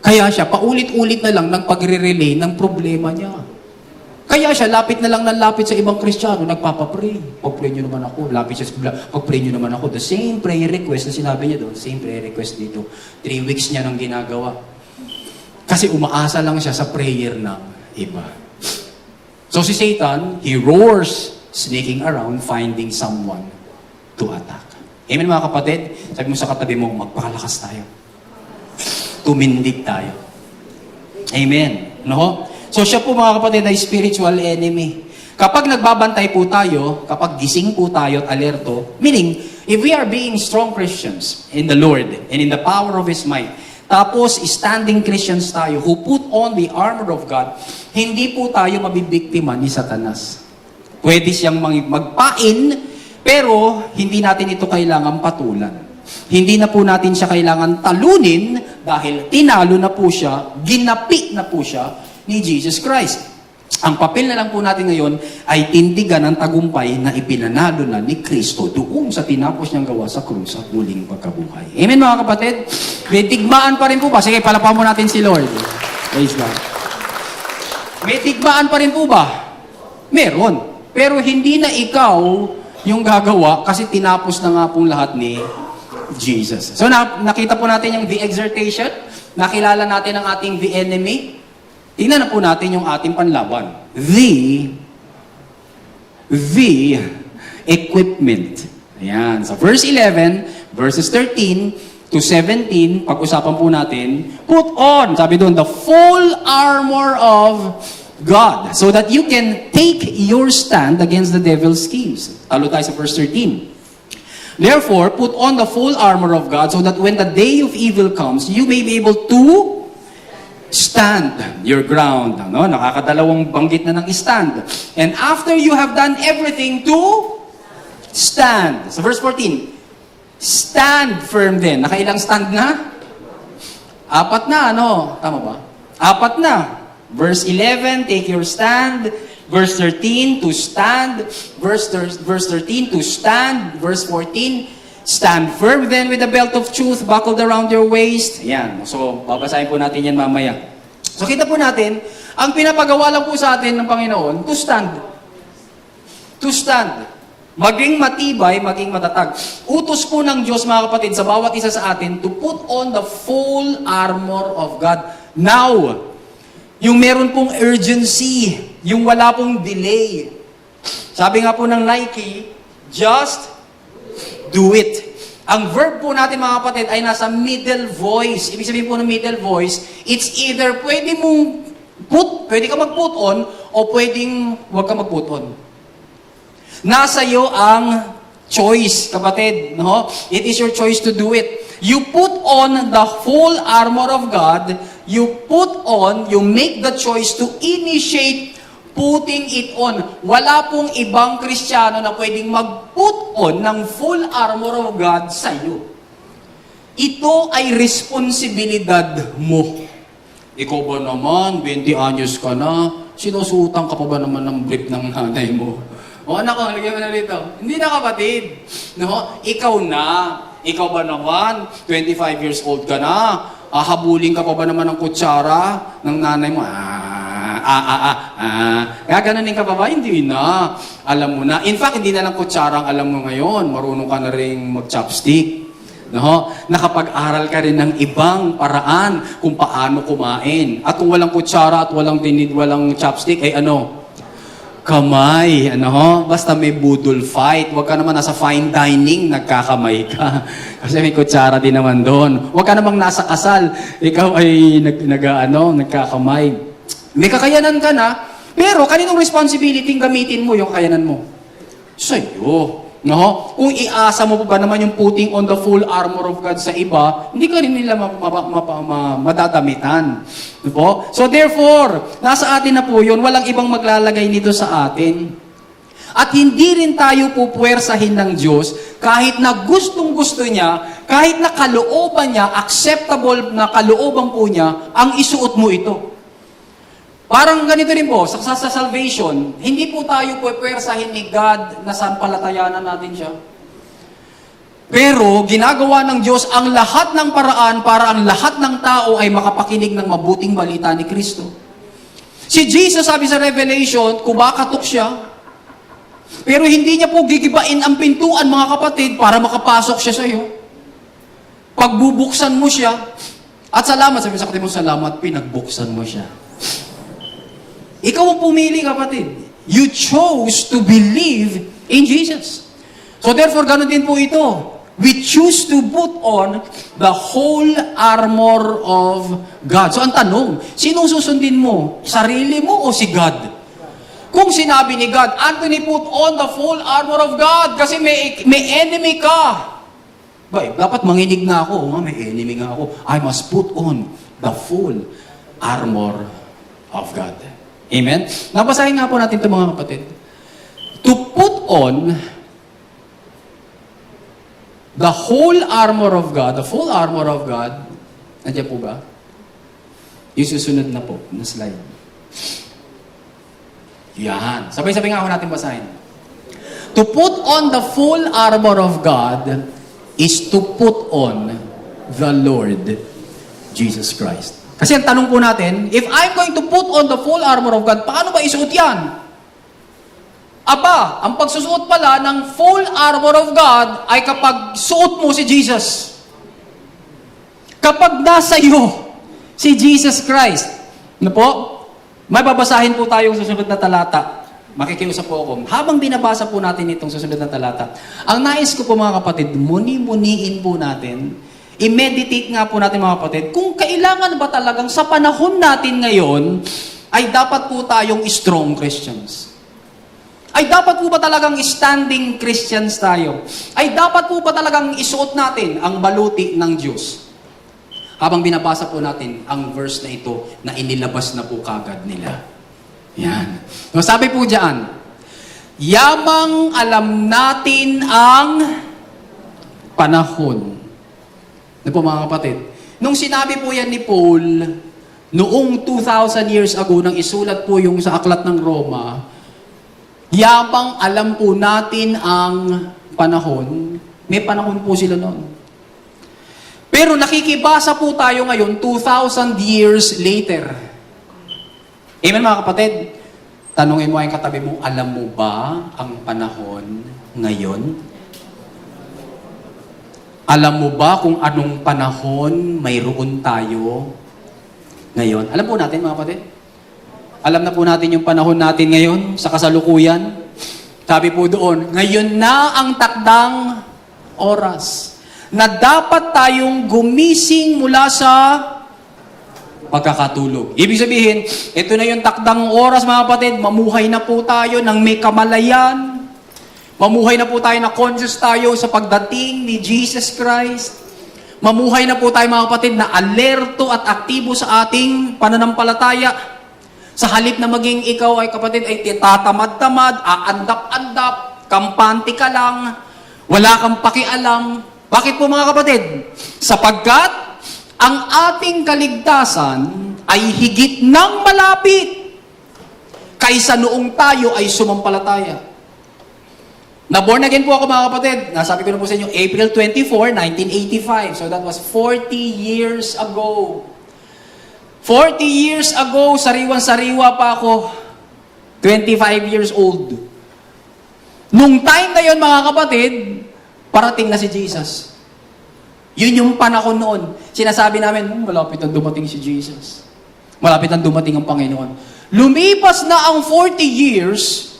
Kaya siya, paulit-ulit na lang nagpagre-relay ng problema niya. Kaya siya, lapit na lang ng lapit sa ibang Kristiyano, nagpapapray. Pag-pray nyo naman ako, lapit siya, pag-pray nyo naman ako. The same prayer request na sinabi niya doon, same prayer request dito. 3 weeks niya nang ginagawa. Kasi umaasa lang siya sa prayer ng iba. So si Satan, he roars, sneaking around, finding someone to attack. Amen mga kapatid? Sabi mo sa katabi mo, magpakalakas tayo. Tumindig tayo. Amen. No? So siya po mga kapatid ay spiritual enemy. Kapag nagbabantay po tayo, kapag gising po tayo at alerto, meaning, if we are being strong Christians in the Lord and in the power of His might, tapos standing Christians tayo who put on the armor of God, hindi po tayo mabibiktima ni Satanas. Pwede siyang magpain, pero hindi natin ito kailangan patulan. Hindi na po natin siya kailangan talunin dahil tinalo na po siya, ginapi na po siya ni Jesus Christ. Ang papel na lang po natin ngayon ay tindigan ang tagumpay na ipinanalo na ni Kristo doon sa tinapos niyang gawa sa krus at muling pagkabuhay. Amen mga kapatid? May tigmaan pa rin po ba? Sige, palapahan mo natin si Lord. Praise God. May tigmaan pa rin po ba? Meron. Pero hindi na ikaw yung gagawa kasi tinapos na nga pong lahat ni Jesus. So nakita po natin yung the exhortation, nakilala natin ang ating the enemy. Tingnan na po natin yung ating panlaban. The equipment Ayan. Sa verse 11, verses 13 to 17, pag-usapan po natin, put on, sabi doon, the full armor of God, so that you can take your stand against the devil's schemes. Talo tayo sa verse 13. Therefore, put on the full armor of God, so that when the day of evil comes, you may be able to stand your ground. Ano? Nakakadalawang banggit na ng stand. And after you have done everything to stand. So verse 14, stand firm then. Nakailang stand na? 4 na, ano? Tama ba? 4 na. Verse 11, take your stand. Verse 13, to stand. Verse 13, to stand. Verse 14, stand firm then with the belt of truth buckled around your waist. Ayan. So, babasahin po natin yan mamaya. So, kita po natin, ang pinapagawa lang po sa atin ng Panginoon, to stand. To stand. Maging matibay, maging matatag. Utos po ng Diyos, mga kapatid, sa bawat isa sa atin, to put on the full armor of God. Now, yung meron pong urgency, yung wala pong delay. Sabi nga po ng Nike, just do it. Ang verb po natin, mga kapatid, ay nasa middle voice. Ibig sabihin po ng middle voice, it's either pwede ka mag-put on, o pwedeng huwag ka mag-put on. Nasa iyo ang choice, kapatid. No? It is your choice to do it. You put on the full armor of God, you make the choice to initiate putting it on. Wala pong ibang Kristiyano na pwedeng mag-put on ng full armor of God sa iyo. Ito ay responsibilidad mo. Ikaw ba naman, 20 anyos ka na, sinusutan ka pa ba naman ng brief ng nanay mo? O anak ko, lagyan mo na rito. Hindi na, kapatid. No? Ikaw na. Ikaw ba naman, 25 years old ka na, habulin ka pa ba naman ng kutsara ng nanay mo? Gaganunin ka pa ba? Hindi na. Alam mo na. In fact, hindi na lang kutsara ang alam mo ngayon. Marunong ka na rin mag-chopstick. No? Nakapag-aral ka rin ng ibang paraan kung paano kumain. At kung walang kutsara at walang chopstick, ay ano? Kamay, basta may budol fight. Huwag ka naman nasa fine dining, nagkakamay ka. Kasi may kutsara din naman doon. Huwag ka namang nasa kasal, ikaw ay nagkakamay. May kakayanan ka na, pero kaninong responsibility gamitin mo yung kakayanan mo? Sa'yo. No? Kung iasa mo pa ba naman yung putting on the full armor of God sa iba, hindi ka rin nila madadamitan. Diba? So therefore, nasa atin na po yun, walang ibang maglalagay nito sa atin. At hindi rin tayo pupuwersahin ng Diyos kahit na gustong-gusto niya, kahit na kalooban niya, acceptable na kalooban po niya, ang isuot mo ito. Parang ganito rin po, sa salvation, hindi po tayo puwersahin ni God na sampalatayanan natin siya. Pero ginagawa ng Diyos ang lahat ng paraan para ang lahat ng tao ay makapakinig ng mabuting balita ni Kristo. Si Jesus, sabi sa Revelation, kumakatok siya, pero hindi niya po gigibain ang pintuan, mga kapatid, para makapasok siya sa iyo. Pagbubuksan mo siya, at salamat, sabi sa kapatid mo, salamat, pinagbuksan mo siya. Ikaw ang pumili, kapatid. You chose to believe in Jesus. So therefore, ganoon din po ito. We choose to put on the whole armor of God. So ang tanong, sino susundin mo? Sarili mo o si God? Kung sinabi ni God, Anthony, put on the full armor of God kasi may enemy ka. Dapat manginig na ako. May enemy nga ako. I must put on the full armor of God. Amen? Nabasahin nga po natin ito, mga kapatid. To put on the whole armor of God, the full armor of God, nandiyan po ba? Yung susunod na po, na slide. Yan. Sabay-sabay nga ako natin basahin. To put on the full armor of God is to put on the Lord Jesus Christ. Kasi ang tanong po natin, if I'm going to put on the full armor of God, paano ba isuot yan? Aba, ang pagsusuot pala ng full armor of God ay kapag suot mo si Jesus. Kapag nasa iyo si Jesus Christ. Ano po? May babasahin po tayo sa susunod na talata. makikiusap po ako, habang binabasa po natin itong susunod na talata, ang nais ko po mga kapatid, muni-muniin po natin, i-meditate nga po natin mga kapatid, kung kailangan ba talagang sa panahon natin ngayon, ay dapat po tayong strong Christians. Ay dapat po ba talagang standing Christians tayo? Ay dapat po ba talagang isuot natin ang baluti ng Diyos? Habang binabasa po natin ang verse na ito na inilabas na po kagad nila. Yan. So sabi po diyan, yamang alam natin ang panahon. Ano po mga kapatid? Nung sinabi po yan ni Paul, noong 2,000 years ago, nang isulat po yung sa Aklat ng Roma, yamang alam po natin ang panahon, may panahon po sila noon. Pero nakikibasa po tayo ngayon 2,000 years later. Amen mga kapatid? Tanungin mo ang katabi mo, alam mo ba ang panahon ngayon? Alam mo ba kung anong panahon mayroon tayo ngayon? Alam po natin mga kapatid? Alam na po natin yung panahon natin ngayon sa kasalukuyan. Sabi po doon, ngayon na ang takdang oras na dapat tayong gumising mula sa pagkakatulog. Ibig sabihin, ito na yung takdang oras mga kapatid, mamuhay na po tayo ng may kamalayan. Mamuhay na po tayo na conscious tayo sa pagdating ni Jesus Christ. Mamuhay na po tayo mga kapatid na alerto at aktibo sa ating pananampalataya. Sa halip na maging ikaw ay kapatid ay titatamad-tamad, aandap-andap, kampante ka lang, wala kang pakialam. Bakit po mga kapatid? Sapagkat ang ating kaligtasan ay higit ng malapit kaysa noong tayo ay sumampalataya. Na-born again po ako mga kapatid. Nasabi ko na po sa inyo, April 24, 1985. So that was 40 years ago. 40 years ago, sariwan-sariwa pa ako. 25 years old. Nung time na yun, mga kapatid, parating na si Jesus. Yun yung panahon noon. Sinasabi namin, malapit ang dumating si Jesus. Malapit ang dumating ang Panginoon. Lumipas na ang 40 years,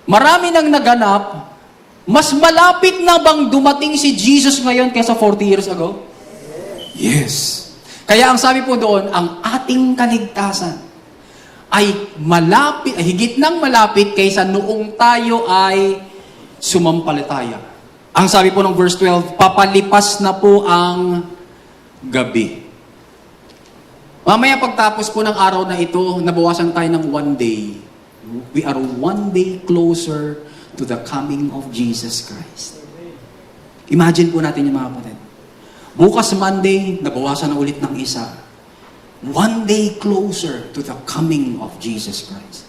marami nang naganap, mas malapit na bang dumating si Jesus ngayon kaysa 40 years ago? Yes. Kaya ang sabi po doon, ang ating kaligtasan ay malapit, ay higit ng malapit kaysa noong tayo ay sumampalataya. Ang sabi po ng verse 12, papalipas na po ang gabi. Mamaya pagtapos po ng araw na ito, nabawasan tayo ng one day. We are one day closer to the coming of Jesus Christ. Imagine po natin yung mga kapatid. Bukas Monday, nabawasan na ulit ng isa. One day closer to the coming of Jesus Christ.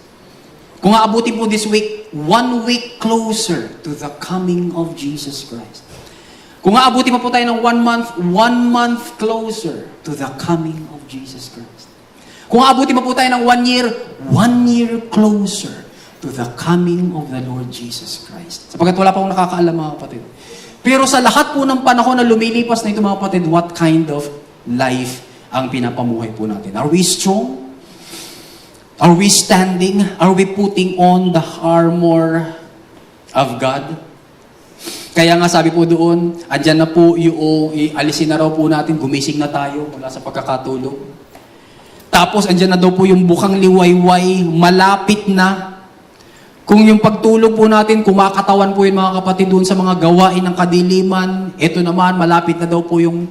Kung aabutin po this week, 1 week closer to the coming of Jesus Christ. Kung aabutin pa po tayo ng 1 month, 1 month closer to the coming of Jesus Christ. Kung aabutin pa po tayo ng 1 year, 1 year closer to the coming of the Lord Jesus Christ. Sapagkat wala pa akong nakakaalam mga kapatid. Pero sa lahat po ng panahon na lumilipas na ito mga kapatid, what kind of life ang pinapamuhay po natin? Are we strong? Are we standing? Are we putting on the armor of God? Kaya nga sabi po doon, andyan na po yung, alisin na raw po natin, gumising na tayo mula sa pagkakatulog. Tapos andyan na daw po yung bukang liwayway, malapit na. Kung yung pagtulog po natin, kumakatawan po yung mga kapatid doon sa mga gawain ng kadiliman, ito naman, malapit na daw po yung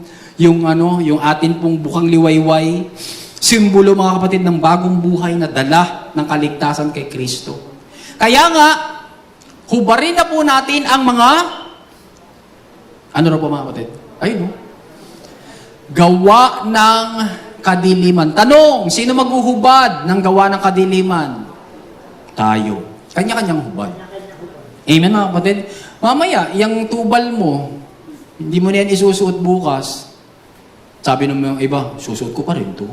atin pong bukang liwayway. Simbolo mga kapatid ng bagong buhay na dala ng kaligtasan kay Kristo. Kaya nga, hubarin na po natin ang mga, ano na po mga kapatid? Ayun, no? Gawa ng kadiliman. Tanong, sino maghuhubad ng gawa ng kadiliman? Tayo. Kanya-kanyang hubad. Amen mga kapatid? Mamaya, yung tubal mo, hindi mo na yan isusuot bukas. Sabi ng iba, susuot ko pa rin to.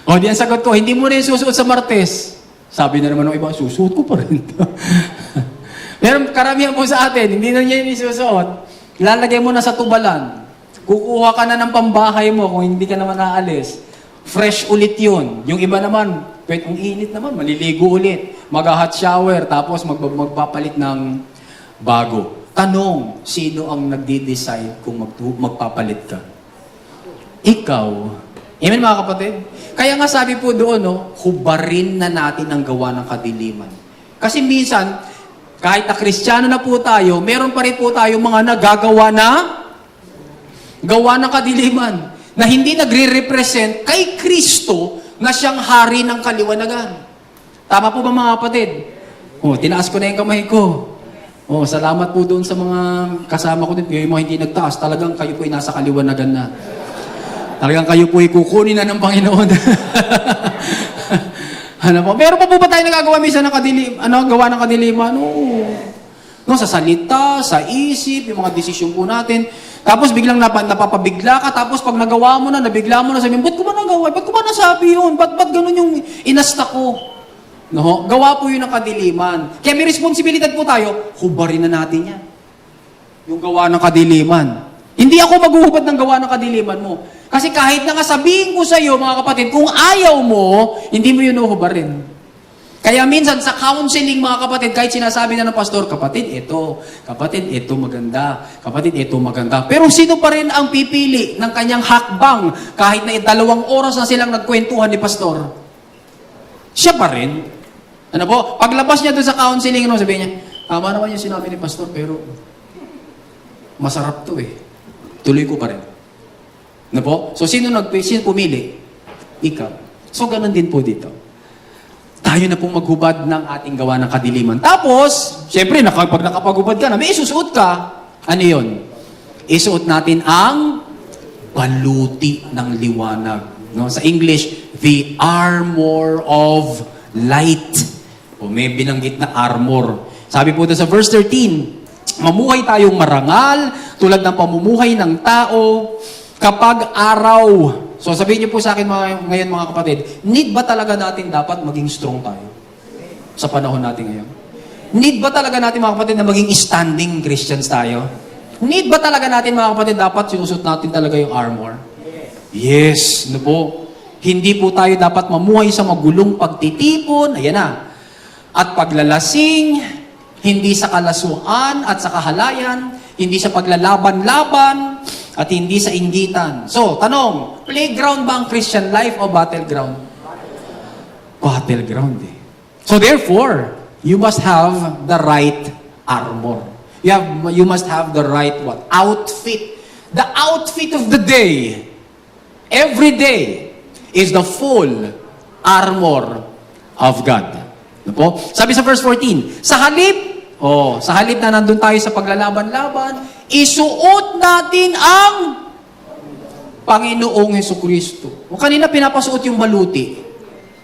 O, di ang sagot ko, hindi mo na yan susuot sa Martes. Sabi na naman ng iba, susuot ko pa rin to. Pero karamihan po sa atin, hindi na yan isusuot. Ilalagay mo na sa tubalan. Kukuha ka na ng pambahay mo kung hindi ka naman naalis. fresh ulit yun. Yung iba naman, ang init naman, maliligo ulit. Mag-hot shower, tapos magpapalit ng bago. Tanong, sino ang nagde-decide kung magpapalit ka? Ikaw. Amen mga kapatid? Kaya nga sabi po doon, hubarin na natin ang gawa ng kadiliman. Kasi minsan, kahit na Kristiyano na po tayo, meron pa rin po tayo mga nagagawa na gawa ng kadiliman na hindi nagre-represent kay Kristo na siyang hari ng kaliwanagan. Tama po ba mga kapatid? Tinaas ko na yung kamay ko. Salamat po doon sa mga kasama ko din. Yung mga hindi nagtaas, talagang kayo po ay nasa kaliwanagan na. Talagang kayo po ay kukunin na ng Panginoon. Ano po? Meron pa po ba tayo nagagawa minsan ng gawa ng kadiliman? Sa salita, sa isip, yung mga desisyon po natin. Tapos biglang napapabigla ka, tapos pag nagawa mo na, nabigla mo na, sabihin, ba't ko ba nagawa? Ba't ko ba nasabi yun? Ba't ganun yung inasta ko? Gawa po yun ng kadiliman. Kaya may responsibilidad po tayo, hubarin na natin yan. Yung gawa ng kadiliman. Hindi ako maghuhubad ng gawa ng kadiliman mo. Kasi kahit na nga sabihin ko sa iyo, mga kapatid, kung ayaw mo, hindi mo yun uhubarin. Kaya minsan sa counseling, mga kapatid, kahit sinasabi na ng pastor, kapatid, ito maganda, kapatid, ito maganda. Pero sino pa rin ang pipili ng kanyang hakbang kahit na 2 oras na silang nagkwentuhan ni pastor? Siya pa rin. Ano po? Paglabas niya doon sa counseling, sabihin niya, tama naman yung sinabi ni pastor, pero masarap to Tuloy ko pa rin. Ano po? So, sino pumili? Ikaw. So, ganun din po dito. Tayo na pong maghubad ng ating gawa ng kadiliman. Tapos, syempre, pag nakapaghubad ka na, may isusuot ka. Ano yun? Isuot natin ang baluti ng liwanag. Sa English, the armor of light. May binanggit na armor. Sabi po doon sa verse 13, mamuhay tayong marangal, tulad ng pamumuhay ng tao, kapag araw. So sabihin niyo po sa akin ngayon mga kapatid, need ba talaga natin dapat maging strong tayo? Sa panahon natin ngayon? Need ba talaga natin mga kapatid na maging standing Christians tayo? Need ba talaga natin mga kapatid dapat sinusot natin talaga yung armor? Yes, po? Hindi po tayo dapat mamuhay sa magulong pagtitipon, ayan na, at paglalasing, hindi sa kalasuan at sa kahalayan, hindi sa paglalaban-laban, at hindi sa inggitan. So, tanong, playground ba ang Christian life o battleground? Battleground So therefore, you must have the right armor. You must have the right what? Outfit. The outfit of the day, every day, is the full armor of God. Ano po? Sabi sa verse 14, sa halip na nandun tayo sa paglalaban-laban, isuot natin ang Panginoong Hesukristo. O kanina pinapasuot yung baluti.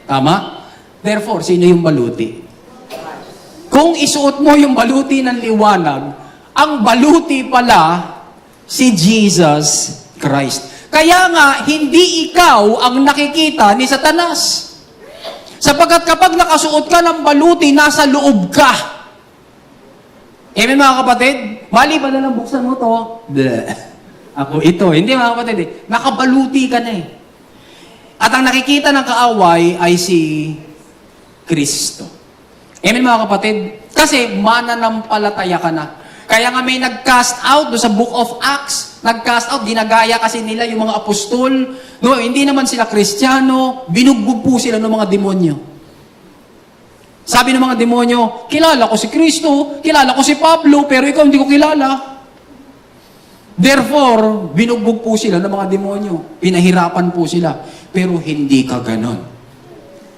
Tama? Therefore, sino yung baluti? Kung isuot mo yung baluti ng liwanag, ang baluti pala si Jesus Christ. Kaya nga, hindi ikaw ang nakikita ni Satanas. Sapagkat kapag nakasuot ka ng baluti, nasa loob ka. Amen mga kapatid? Mali ba na lang buksan mo to? Ako ito. Hindi mga kapatid Nakabaluti ka na At ang nakikita ng kaaway ay si Kristo. Amen mga kapatid? Kasi mananampalataya ka na. Kaya nga may nag-cast out do sa Book of Acts. Nag-cast out, ginagaya kasi nila yung mga apostol. Hindi naman sila Kristiyano. Binugbog po sila ng mga demonyo. Sabi ng mga demonyo, kilala ko si Kristo, kilala ko si Pablo, pero ikaw hindi ko kilala. Therefore, binugbog po sila ng mga demonyo. Pinahirapan po sila. Pero hindi ka ganon.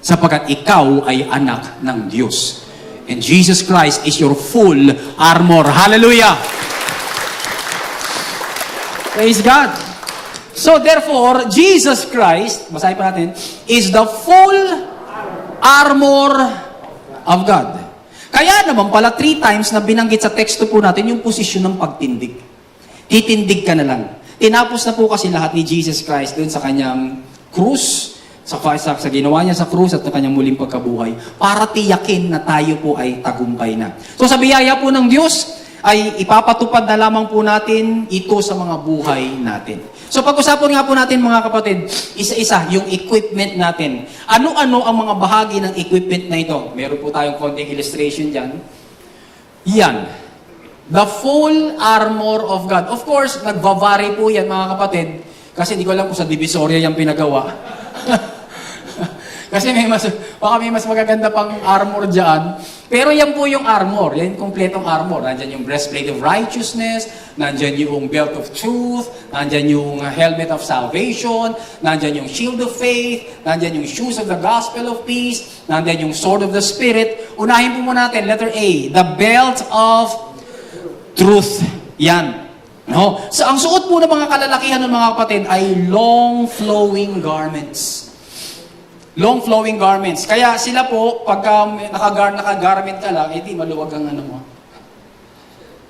Sapagkat ikaw ay anak ng Diyos. And Jesus Christ is your full armor. Hallelujah! Praise God! So therefore, Jesus Christ, basahin pa natin, is the full armor of God. Kaya naman pala 3 times na binanggit sa teksto po natin yung posisyon ng pagtindig. Titindig ka na lang. Tinapos na po kasi lahat ni Jesus Christ doon sa kanyang krus, sa ginawa niya sa krus at sa kanyang muling pagkabuhay para tiyakin na tayo po ay tagumpay na. So sa biyaya po ng Diyos, ay ipapatupad na lamang po natin ito sa mga buhay natin. So pag-usapan nga po natin mga kapatid, isa-isa yung equipment natin. Ano-ano ang mga bahagi ng equipment na ito? Meron po tayong konting illustration dyan. Yan. The full armor of God. Of course, nagvavary po yan mga kapatid. Kasi hindi ko alam kung sa Divisoria yung pinagawa. Kasi baka may mas magaganda pang armor dyan. Pero yan po yung armor. Yan yung kompletong armor. Nandyan yung breastplate of righteousness, nandyan yung belt of truth, nandyan yung helmet of salvation, nandyan yung shield of faith, nandyan yung shoes of the gospel of peace, nandyan yung sword of the spirit. Unahin po muna natin, letter A, the belt of truth. Yan. No? So ang suot po ng mga kalalakihan ng mga kapatid ay long flowing garments. Long flowing garments. Kaya sila po, pagka naka-garment ka lang, di maluwag ang ano mo.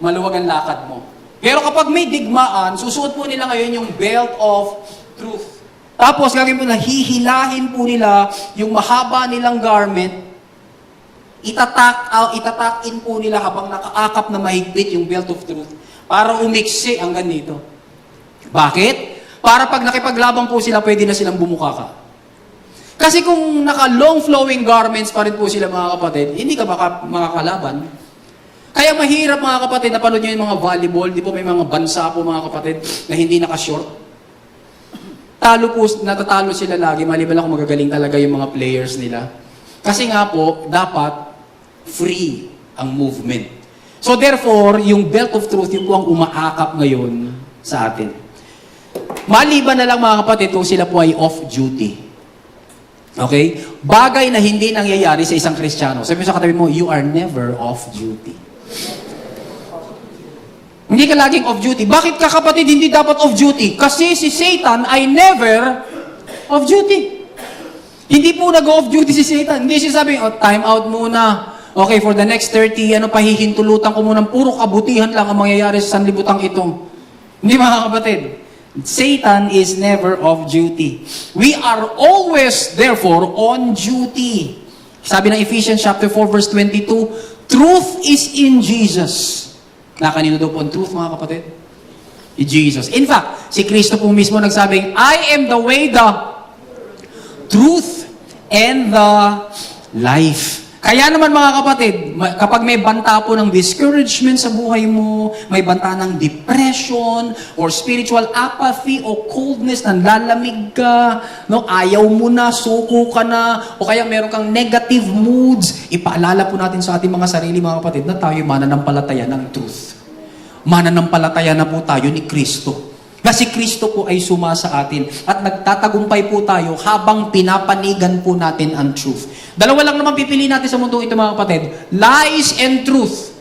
Maluwag ang lakad mo. Pero kapag may digmaan, susuot po nila ngayon yung belt of truth. Tapos, gagawin po na, hihilahin po nila yung mahaba nilang garment, itatakin po nila habang nakaakap na mahigpit yung belt of truth para umiksi hanggang dito. Bakit? Para pag nakipaglabang po sila, pwede na silang bumuka ka. Kasi kung naka-long flowing garments pa rin po sila mga kapatid, hindi ka makakalaban. Kaya mahirap mga kapatid, napanood nyo yung mga volleyball, di po may mga bansa po mga kapatid na hindi naka-short. Natatalo sila lagi, maliban lang kung magagaling talaga yung mga players nila. Kasi nga po, dapat free ang movement. So therefore, yung belt of truth, yung po ang umaakap ngayon sa atin. Maliban na lang mga kapatid kung sila po ay off-duty. Okay? Bagay na hindi nangyayari sa isang Kristiyano. Sabi mo sa katabi mo, you are never off-duty. Hindi ka laging off-duty. Bakit ka kapatid hindi dapat off-duty? Kasi si Satan ay never off-duty. Hindi po nag-off-duty si Satan. Hindi siya sabi, time out muna. Okay, for the next 30, pahihintulutan ko muna, puro kabutihan lang ang mangyayari sa sanlibutang ito. Hindi mga kapatid. Satan is never off duty. We are always, therefore, on duty. Sabi ng Ephesians chapter 4, verse 22, truth is in Jesus. Kanino daw po ang truth, mga kapatid? In Jesus. In fact, si Kristo po mismo nagsabing, I am the way, the truth, and the life. Kaya naman mga kapatid, kapag may banta po ng discouragement sa buhay mo, may banta ng depression, or spiritual apathy, o coldness, nanlalamig ka, no? Ayaw mo na, suko ka na, o kaya meron kang negative moods, ipaalala po natin sa ating mga sarili mga kapatid na tayo mananampalataya ng truth. Mananampalataya na po tayo ni Kristo. Kasi Kristo po ay suma sa atin at nagtatagumpay po tayo habang pinapanigan po natin ang truth. Dalawa lang naman pipili natin sa mundo ito mga kapatid, lies and truth.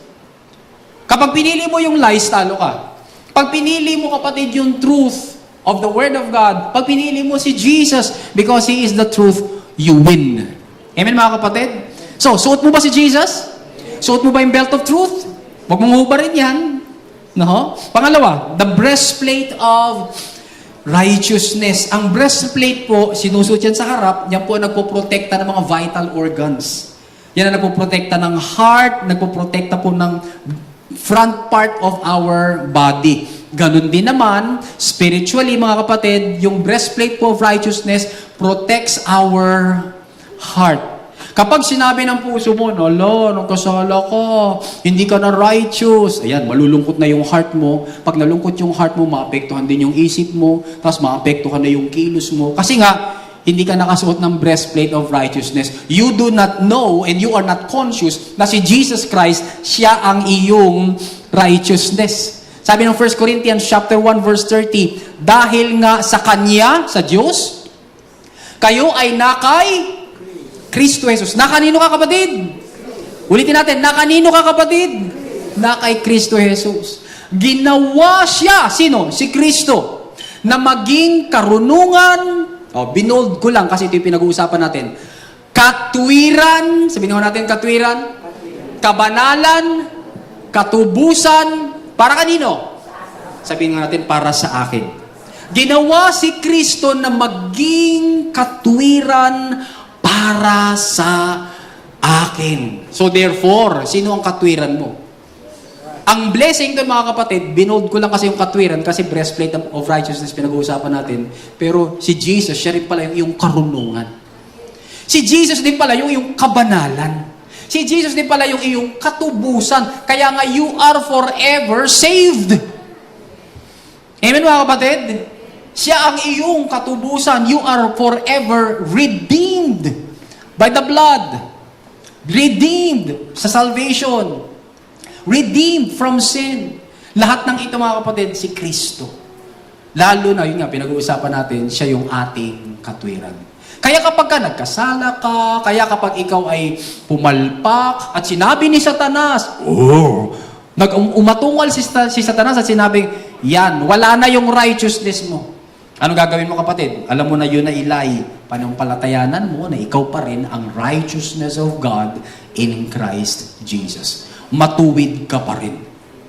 Kapag pinili mo yung lies, talo ka. Pag pinili mo kapatid yung truth of the Word of God, pag pinili mo si Jesus because He is the truth, you win. Amen mga kapatid? So, suot mo ba si Jesus? Suot mo ba yung belt of truth? Huwag mong hubarin yan. No? Pangalawa, the breastplate of righteousness. Ang breastplate po, sinusuot yan sa harap, yan po nagpoprotekta ng mga vital organs. Yan ang nagpoprotekta ng heart, nagpoprotekta po ng front part of our body. Ganun din naman, spiritually mga kapatid, yung breastplate po of righteousness protects our heart. Kapag sinabi ng puso mo, nalo, nung kasala ka, hindi ka na righteous, ayan, malulungkot na yung heart mo. Pag nalungkot yung heart mo, maapektuhan din yung isip mo, tapos maapektuhan na yung kilos mo. Kasi nga, hindi ka nakasuot ng breastplate of righteousness. You do not know and you are not conscious na si Jesus Christ, siya ang iyong righteousness. Sabi ng 1 Corinthians chapter 1 verse 30, dahil nga sa Kanya, sa Diyos, kayo ay nakay Kristo Jesus. Na kanino ka kapatid? Ulitin natin, na kanino ka kapatid? Na kay Kristo Jesus. Ginawa siya, sino? Si Kristo. Na maging karunungan, binold ko lang kasi ito yung pinag-uusapan natin. Katwiran, sabihin natin katwiran, kabanalan, katubusan, para kanino? Sabihin natin para sa akin. Ginawa si Kristo na maging katwiran para sa akin. So therefore, sino ang katwiran mo? Ang blessing doon mga kapatid, binold ko lang kasi yung katwiran kasi breastplate of righteousness pinag-uusapan natin. Pero si Jesus, siya rin pala yung karunungan. Si Jesus din pala yung kabanalan. Si Jesus din pala yung iyong katubusan. Kaya nga you are forever saved. Amen mga kapatid? Siya ang iyong katubusan. You are forever redeemed by the blood. Redeemed sa salvation. Redeemed from sin. Lahat ng ito mga kapatid, si Kristo. Lalo na, yun nga, pinag-uusapan natin, siya yung ating katwiran. Kaya kapag ka nagkasala ka, kaya kapag ikaw ay pumalpak, at sinabi ni Satanas, umatungal si Satanas at sinabing, yan, wala na yung righteousness mo. Ano gagawin mo kapatid? Alam mo na yun na ilay, panampalatayanan mo na ikaw pa rin ang righteousness of God in Christ Jesus. Matuwid ka pa rin.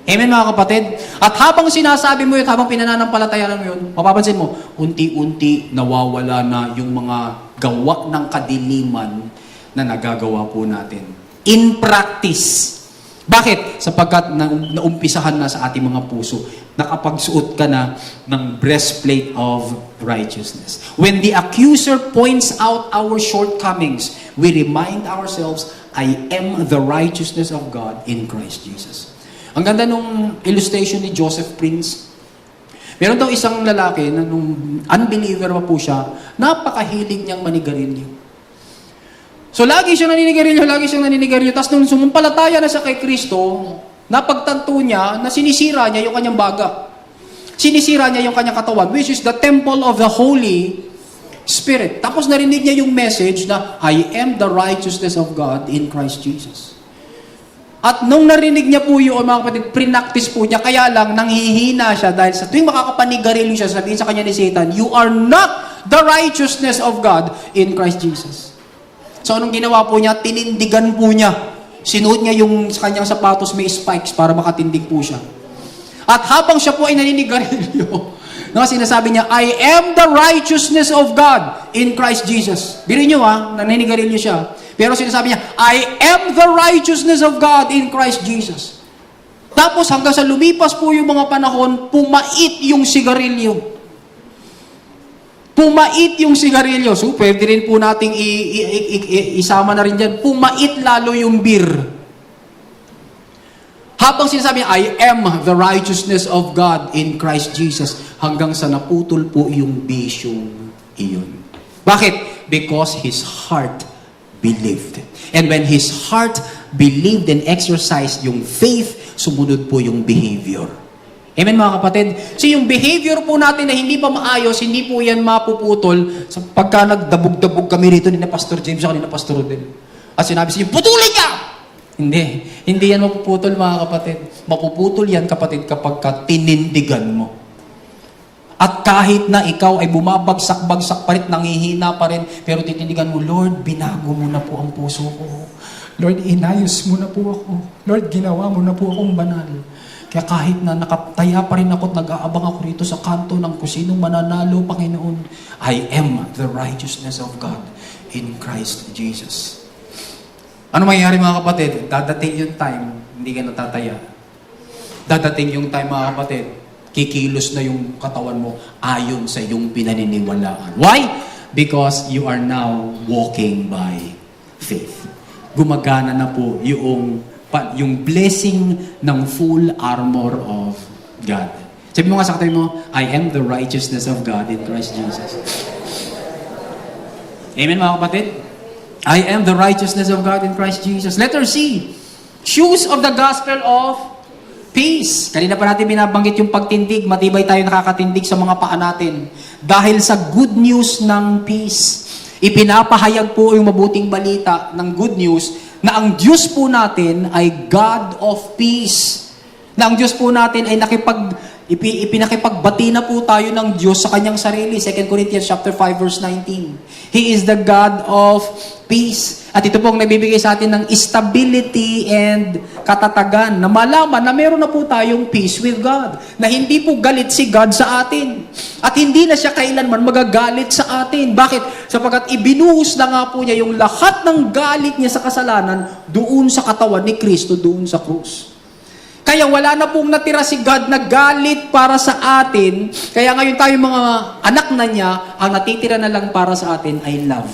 Amen mga kapatid? At habang sinasabi mo yun, habang pinananampalatayanan mo yun, mapapansin mo, unti-unti nawawala na yung mga gawa ng kadiliman na nagagawa po natin. In practice. Bakit? Sapagkat naumpisahan na sa ating mga puso, nakapagsuot ka na ng breastplate of righteousness. When the accuser points out our shortcomings, we remind ourselves, I am the righteousness of God in Christ Jesus. Ang ganda nung illustration ni Joseph Prince. Meron daw isang lalaki na nung unbeliever pa po siya, napakahilig niyang manigarilyo. So lagi siyang naninigarilyo. Tapos nung sumumpalataya na siya kay Kristo, napagtanto niya na sinisira niya yung kanyang baga. Sinisira niya yung kanyang katawan, which is the temple of the Holy Spirit. Tapos narinig niya yung message na, I am the righteousness of God in Christ Jesus. At nung narinig niya po yun, mga kapatid, prinactice po niya, kaya lang nanghihina siya dahil sa tuwing makakapanigarilyo siya, sabihin sa kanya ni Satan, you are not the righteousness of God in Christ Jesus. So anong ginawa po niya? Tinindigan po niya. Sinuot niya yung sa kanyang sapatos may spikes para makatindig po siya. At habang siya po ay naninigarilyo, no, sinasabi niya, I am the righteousness of God in Christ Jesus. Birin niyo naninigarilyo siya. Pero sinasabi niya, I am the righteousness of God in Christ Jesus. Tapos hanggang sa lumipas po yung mga panahon, pumait yung sigarilyo. Pumait yung sigarilyo. So, pwede rin po nating isama na rin dyan. Pumait lalo yung beer. Habang sinasabi niya, I am the righteousness of God in Christ Jesus. Hanggang sa naputol po yung bisyong iyon. Bakit? Because his heart believed. And when his heart believed and exercised yung faith, sumunod po yung behavior. Amen mga kapatid? So yung behavior po natin na hindi pa maayos, hindi po yan mapuputol sa pagka nagdabog-dabog kami rito ni na Pastor James at ni na Pastor Rodel. At sinabi sa inyo, putulin ka! Hindi yan mapuputol mga kapatid. Mapuputol yan kapatid kapag tinindigan mo. At kahit na ikaw ay bumabagsak-bagsak pa rin, nangihina pa rin, pero titindigan mo, Lord, binago mo na po ang puso ko. Lord, inayos mo na po ako. Lord, ginawa mo na po akong banal. Kaya kahit na nakataya pa rin ako at nag-aabang ako rito sa kanto ng kung sinong mananalo, Panginoon, I am the righteousness of God in Christ Jesus. Ano mangyayari mga kapatid? Dadating yung time, hindi ka natataya. Dadating yung time mga kapatid, kikilos na yung katawan mo ayon sa iyong pinaniniwalaan. Why? Because you are now walking by faith. Gumagana na po yung blessing ng full armor of God. Sabi mo nga sa katabi mo, I am the righteousness of God in Christ Jesus. Amen mga kapatid? I am the righteousness of God in Christ Jesus. Letter C, shoes of the gospel of peace. Kanina pa natin binabanggit yung pagtindig. Matibay tayo nakakatindig sa mga paa natin. Dahil sa good news ng peace. Ipinapahayag po yung mabuting balita ng good news na ang Diyos po natin ay God of peace. Na ang Diyos po natin ay ipinakipagbati na po tayo ng Diyos sa kanyang sarili. 2 Corinthians chapter 5 verse 19. He is the God of peace. At ito po ang nagbibigay sa atin ng stability and katatagan na malaman na meron na po tayong peace with God. Na hindi po galit si God sa atin. At hindi na siya kailanman magagalit sa atin. Bakit? Sapagkat ibinuhos na nga po niya yung lahat ng galit niya sa kasalanan doon sa katawan ni Kristo, doon sa krus. Kaya wala na pong natira si God na galit para sa atin. Kaya ngayon tayo mga anak na niya, ang natitira na lang para sa atin ay love.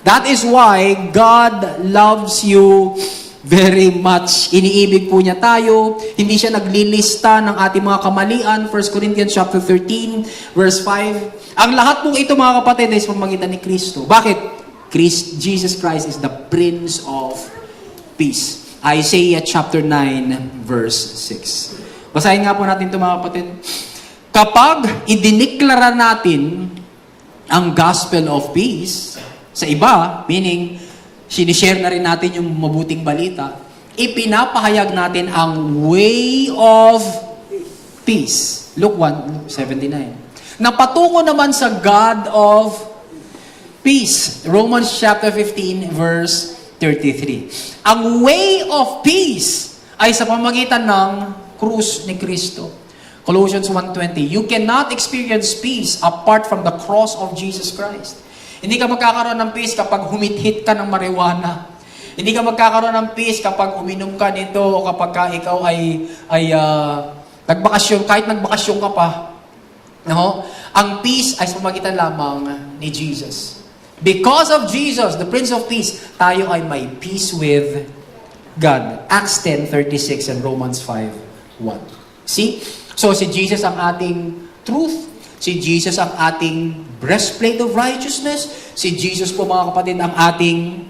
That is why God loves you very much. Iniibig po niya tayo. Hindi siya naglilista ng ating mga kamalian. 1 Corinthians chapter 13, verse 5. Ang lahat pong ito, mga kapatid, ay sa pamamagitan ni Kristo. Bakit? Jesus Christ is the Prince of Peace. Isaiah chapter 9, verse 6. Basahin nga po natin ito, mga kapatid. Kapag idiniklara natin ang gospel of peace sa iba, meaning sinishare na rin natin yung mabuting balita, ipinapahayag natin ang way of peace. Luke 1:79. Na patungo naman sa God of peace. Romans chapter 15, verse 33. Ang way of peace ay sa pamamagitan ng krus ni Kristo. Colossians 1:20. You cannot experience peace apart from the cross of Jesus Christ. Hindi ka magkakaroon ng peace kapag humithit ka ng marijuana. Hindi ka magkakaroon ng peace kapag uminom ka nito o kapag ka ikaw ay nagbakasyon, kahit nagbakasyon ka pa. No? Ang peace ay sa pamamagitan lamang ni Jesus. Because of Jesus, the Prince of Peace, tayo ay may peace with God. Acts 10:36 and Romans 5:1. See? So si Jesus ang ating truth. Si Jesus ang ating breastplate of righteousness. Si Jesus po, mga kapatid, ang ating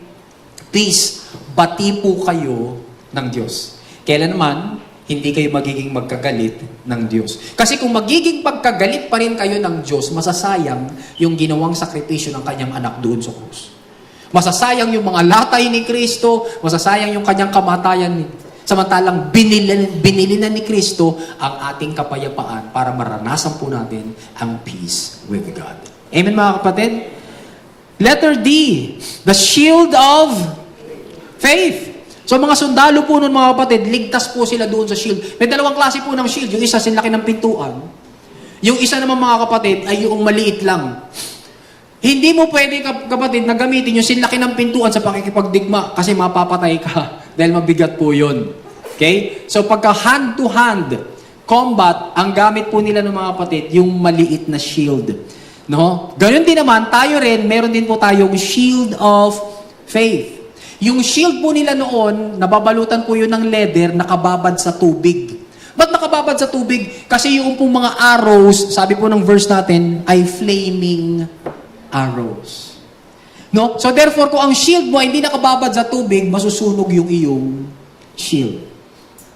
peace. Bati po kayo ng Diyos. Kailan naman, hindi kayo magiging magkagalit ng Diyos. Kasi kung magiging pagkagalit pa rin kayo ng Diyos, masasayang yung ginawang sakripisyo ng kanyang anak doon sa krus. Masasayang yung mga latay ni Kristo, masasayang yung kanyang kamatayan. Samantalang binili na ni Kristo ang ating kapayapaan para maranasan po natin ang peace with God. Amen, mga kapatid? Letter D, the shield of faith. So mga sundalo po nun, mga kapatid, ligtas po sila doon sa shield. May dalawang klase po ng shield. Yung isa, sinlaki ng pintuan. Yung isa naman, mga kapatid, ay yung maliit lang. Hindi mo pwede, kapatid, na gamitin yung sinlaki ng pintuan sa pakikipagdigma kasi mapapatay ka dahil mabigat po yun. Okay? So pagka hand-to-hand combat, ang gamit po nila ng mga kapatid, yung maliit na shield. No? Ganun din naman, tayo rin, meron din po tayong shield of faith. Yung shield po nila noon, nababalutan po yun ng leather, nakababad sa tubig. Ba't nakababad sa tubig? Kasi yung pong mga arrows, sabi po ng verse natin, ay flaming arrows. No? So therefore, kung ang shield mo ay hindi nakababad sa tubig, masusunog yung iyong shield.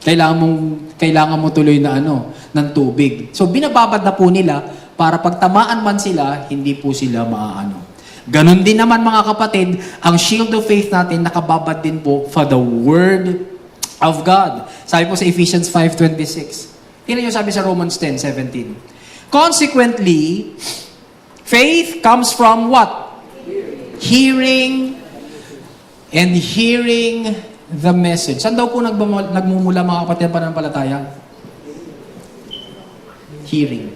Kailangan mo tuloy na ng tubig. So binababad na po nila para pag tamaan man sila, hindi po sila maaano. Ganon din naman, mga kapatid, ang shield of faith natin nakababad din po for the Word of God. Sabi po sa Ephesians 5:26. Tingnan nyo sabi sa Romans 10:17. Consequently, faith comes from what? Hearing and hearing the message. Saan daw po nagmumula, mga kapatid, pananampalataya? Hearing.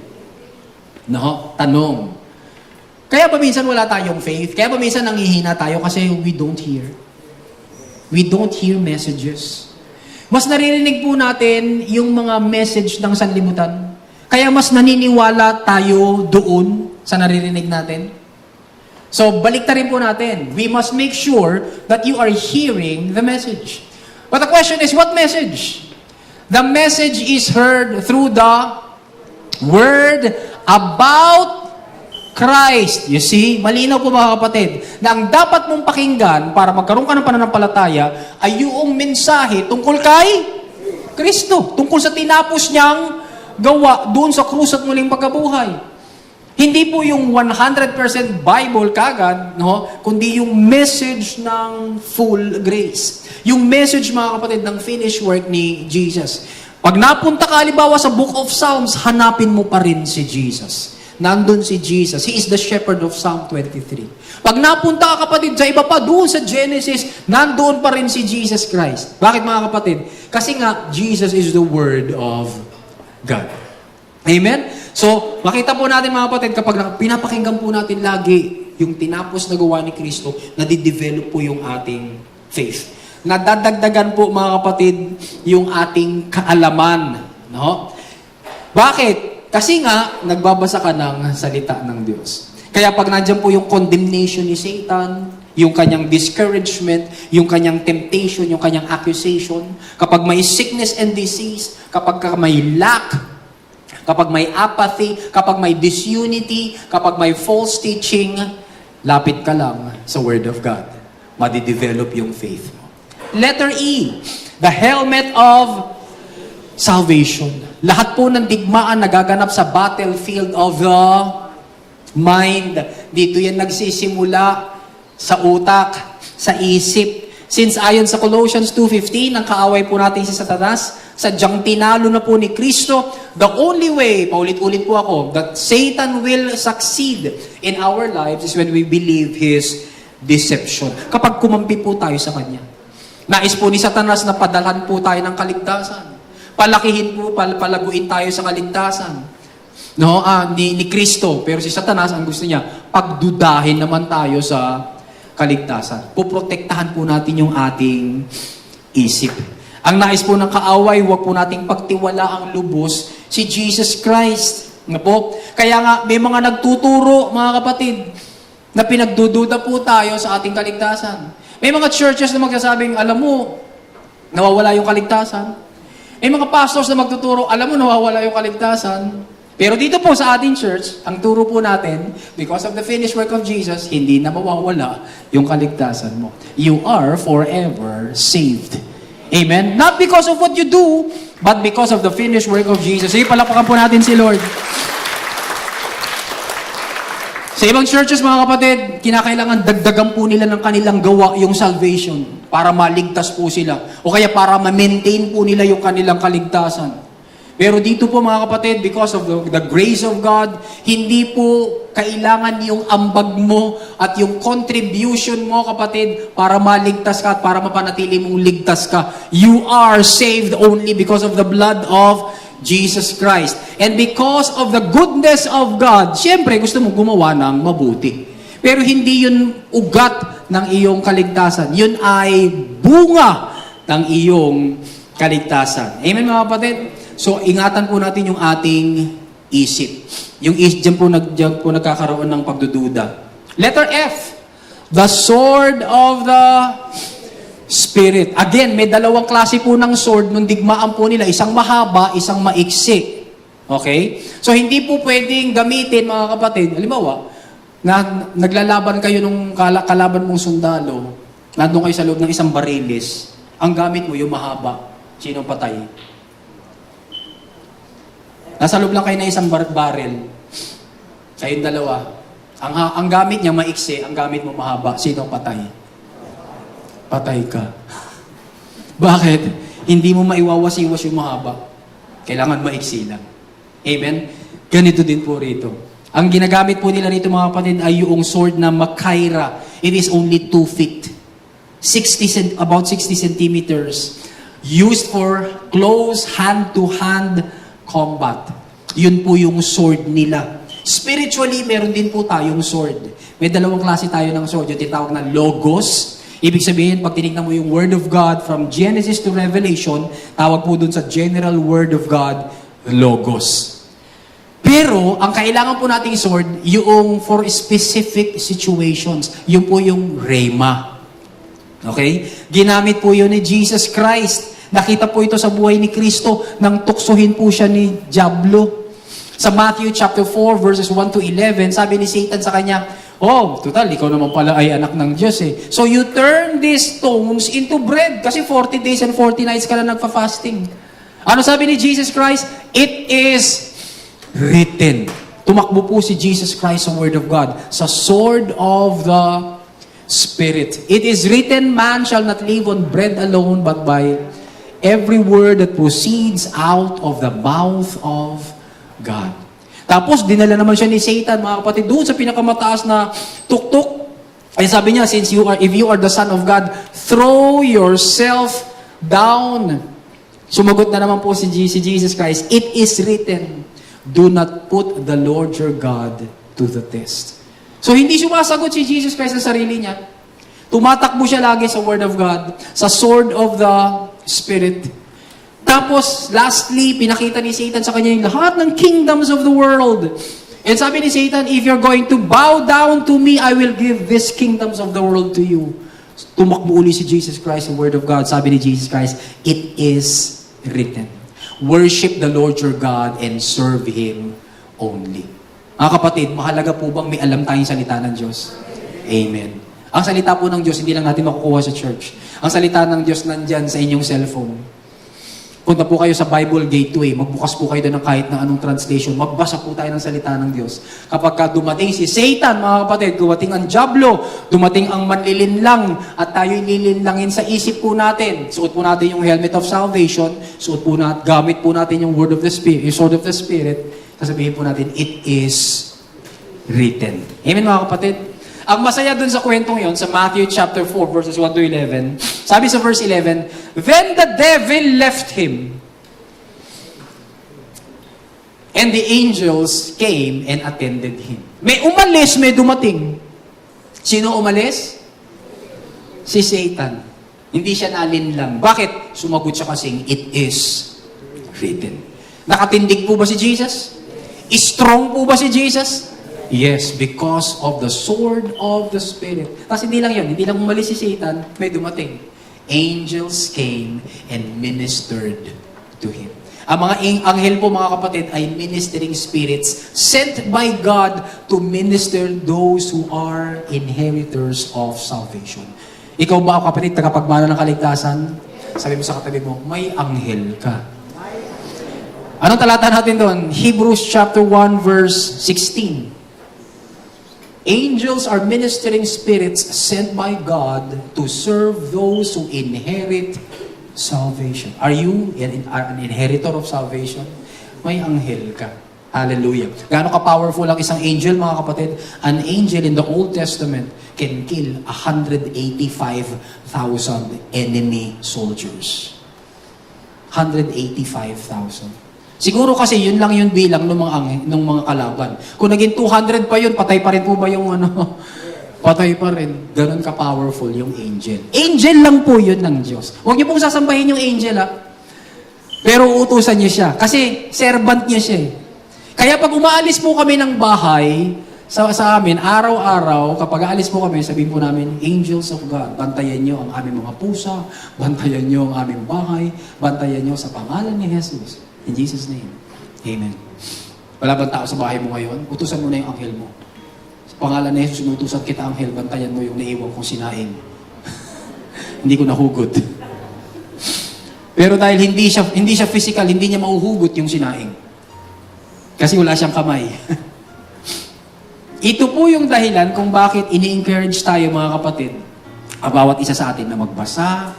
No? Tanong. Kaya ba minsan wala tayong faith? Kaya ba minsan nanghihina tayo kasi we don't hear? We don't hear messages. Mas naririnig po natin yung mga message ng sanlibutan. Kaya mas naniniwala tayo doon sa naririnig natin. So, balik na rin po natin. We must make sure that you are hearing the message. But the question is, what message? The message is heard through the Word about Christ. You see, malinaw po, mga kapatid, na ang dapat mong pakinggan para magkaroon ka ng pananampalataya ay yung mensahe tungkol kay Kristo. Tungkol sa tinapos niyang gawa doon sa krus at muling pagkabuhay. Hindi po yung 100% Bible kagad, no? Kundi yung message ng full grace. Yung message, mga kapatid, ng finished work ni Jesus. Pag napunta ka, halimbawa, sa Book of Psalms, hanapin mo pa rin si Jesus. Nandun si Jesus. He is the shepherd of Psalm 23. Pag napunta ka, kapatid, sa iba pa, doon sa Genesis, nandoon pa rin si Jesus Christ. Bakit, mga kapatid? Kasi nga, Jesus is the Word of God. Amen? So, makita po natin, mga kapatid, kapag pinapakinggan po natin lagi yung tinapos na gawa ni Kristo, nadidevelop po yung ating faith. Nadadagdagan po mga kapatid yung ating kaalaman. No? Bakit? Kasi nga, nagbabasa ka ng salita ng Diyos. Kaya pag nandiyan po yung condemnation ni Satan, yung kanyang discouragement, yung kanyang temptation, yung kanyang accusation, kapag may sickness and disease, kapag may lack, kapag may apathy, kapag may disunity, kapag may false teaching, lapit ka lang sa Word of God. Madidevelop yung faith mo. Letter E, the helmet of salvation. Lahat po ng digmaan nagaganap sa battlefield of the mind. Dito yan nagsisimula sa utak, sa isip. Since ayon sa Colossians 2:15, ang kaaway po natin si Satanas, sadyang tinalo na po ni Kristo, the only way, paulit-ulit po ako, that Satan will succeed in our lives is when we believe his deception. Kapag kumampi po tayo sa Kanya. Nais po ni Satanas na padalhan po tayo ng kaligtasan. Palakihin po, palaguin tayo sa kaligtasan. No, ni Kristo. Pero si Satanas, ang gusto niya, pagdudahin naman tayo sa kaligtasan. Puprotektahan po natin yung ating isip. Ang nais po ng kaaway, huwag po nating pagtiwala ang lubos si Jesus Christ. Nga po? Kaya nga, may mga nagtuturo, mga kapatid, na pinagdududa po tayo sa ating kaligtasan. May mga churches na magsasabing, alam mo, nawawala yung kaligtasan. May mga pastors na magtuturo, alam mo, nawawala yung kaligtasan. Pero dito po sa ating church, ang turo po natin, because of the finished work of Jesus, hindi na mawawala yung kaligtasan mo. You are forever saved. Amen? Not because of what you do, but because of the finished work of Jesus. Sige, palapakan po natin si Lord. Sa ibang churches, mga kapatid, kinakailangan dagdagan po nila ng kanilang gawa yung salvation para maligtas po sila. O kaya para ma-maintain po nila yung kanilang kaligtasan. Pero dito po mga kapatid, because of the grace of God, hindi po kailangan yung ambag mo at yung contribution mo kapatid para maligtas ka at para mapanatili mong ligtas ka. You are saved only because of the blood of Jesus Christ. And because of the goodness of God, siyempre gusto mo gumawa ng mabuti. Pero hindi yun ugat ng iyong kaligtasan. Yun ay bunga ng iyong kaligtasan. Amen mga kapatid? So, ingatan po natin yung ating isip. Yung isip, dyan po nagkakaroon ng pagdududa. Letter F, the sword of the Spirit. Again, may dalawang klase po ng sword nung digmaan po nila. Isang mahaba, isang maiksi. Okay? So, hindi po pwedeng gamitin, mga kapatid. Halimbawa, na naglalaban kayo nung kalaban mong sundalo, nandun kayo sa loob ng isang barilis, ang gamit mo yung mahaba. Sino patay? Nasa loob lang kayo na isang baril. Kayong dalawa. Ang gamit niya maiksi, ang gamit mo mahaba. Sino patay? Patay ka. Bakit? Hindi mo maiwawasiwas yung mahaba. Kailangan maiksi lang. Amen? Ganito din po rito. Ang ginagamit po nila rito mga kapatid ay yung sword na Makaira. It is only 2 feet. About 60 centimeters. Used for close hand-to-hand combat. Yun po yung sword nila. Spiritually, meron din po tayong sword. May dalawang klase tayo ng sword. Yung tinatawag na Logos. Ibig sabihin, pag tinignan mo yung Word of God from Genesis to Revelation, tawag po dun sa general Word of God, Logos. Pero, ang kailangan po nating sword, yung for specific situations. Yung po yung Rhema. Okay? Ginamit po yun ni Jesus Christ. Nakita po ito sa buhay ni Kristo nang tuksohin po siya ni Diablo. Sa Matthew chapter 4, verses 1 to 11, sabi ni Satan sa kanya, oh, total, ikaw naman pala ay anak ng Diyos eh. So you turn these stones into bread. Kasi 40 days and 40 nights ka na nagfa-fasting. Ano sabi ni Jesus Christ? It is written. Tumakbo po si Jesus Christ sa Word of God. Sa sword of the Spirit. It is written, man shall not live on bread alone, but by every word that proceeds out of the mouth of God. Tapos, dinala naman siya ni Satan, mga kapatid, doon sa pinakamataas na tuktok. Ay sabi niya, if you are the Son of God, throw yourself down. Sumagot na naman po si Jesus Christ, it is written, do not put the Lord your God to the test. So, hindi sumasagot si Jesus Christ sa sarili niya. Tumatakbo siya lagi sa Word of God, sa sword of the Spirit. Tapos, lastly, pinakita ni Satan sa kanya yung lahat ng kingdoms of the world. And sabi ni Satan, if you're going to bow down to me, I will give these kingdoms of the world to you. Tumakbo uli si Jesus Christ, the Word of God. Sabi ni Jesus Christ, it is written. Worship the Lord your God and serve Him only. Mga kapatid, mahalaga po bang may alam tayong salita ng Diyos? Amen. Ang salita po ng Diyos, hindi lang natin makukuha sa church. Ang salita ng Diyos nandyan sa inyong cellphone. Punta po kayo sa Bible Gateway, magbukas po kayo doon ng kahit na anong translation, magbasa po tayo ng salita ng Diyos. Kapag dumating si Satan, mga kapatid, dumating ang Diablo, dumating ang manlilinlang, at tayo'y lilinlangin sa isip po natin. Suot po natin yung helmet of salvation, gamit po natin yung word of the Spirit, yung sword of the Spirit, sasabihin po natin, it is written. Amen, mga kapatid? Ang masaya dun sa kwentong yon sa Matthew chapter 4, verses 1 to 11, sabi sa verse 11, then the devil left him, and the angels came and attended him. May umalis, may dumating. Sino umalis? Si Satan. Hindi siya nalinlang. Bakit? Sumagot siya kasing, it is written. Nakatindig po ba si Jesus? Strong po ba si Jesus? Yes, because of the sword of the Spirit. Tapos hindi lang yun, hindi lang umalis si Satan, may dumating. Angels came and ministered to him. Ang mga anghel po, mga kapatid, ay ministering spirits sent by God to minister those who are inheritors of salvation. Ikaw ba, kapatid, tagapagmana ng kaligtasan? Sabi mo sa katabi mo, may anghel ka. Anong talata natin doon? Hebrews chapter 1 verse 16. Angels are ministering spirits sent by God to serve those who inherit salvation. Are you an inheritor of salvation? May anghel ka. Hallelujah. Gaano ka-powerful ang isang angel, mga kapatid? An angel in the Old Testament can kill 185,000 enemy soldiers. 185,000. Siguro kasi yun lang yung bilang ng mga kalaban. Kung naging 200 pa yun, patay pa rin po ba yung ano? Patay pa rin. Ganun ka-powerful yung angel. Angel lang po yun ng Diyos. Huwag niyo pong sasambahin yung angel, ha? Pero uutusan niyo siya. Kasi servant niya siya. Kaya pag umaalis po kami ng bahay, sa amin, araw-araw, kapag aalis po kami, sabihin po namin, angels of God, bantayan niyo ang aming mga pusa, bantayan niyo ang aming bahay, bantayan niyo sa pangalan ni Jesus. In Jesus' name. Amen. Wala bang tao sa bahay mo ngayon? Utusan mo na yung anghel mo. Sa pangalan ni Jesus, inutusan kita, anghel, bantayan mo yung naiwan kong sinaing. Hindi ko nahugot. Pero dahil hindi siya physical, hindi niya mauhugot yung sinaing. Kasi wala siyang kamay. Ito po yung dahilan kung bakit ini-encourage tayo, mga kapatid, ang bawat isa sa atin na magbasa,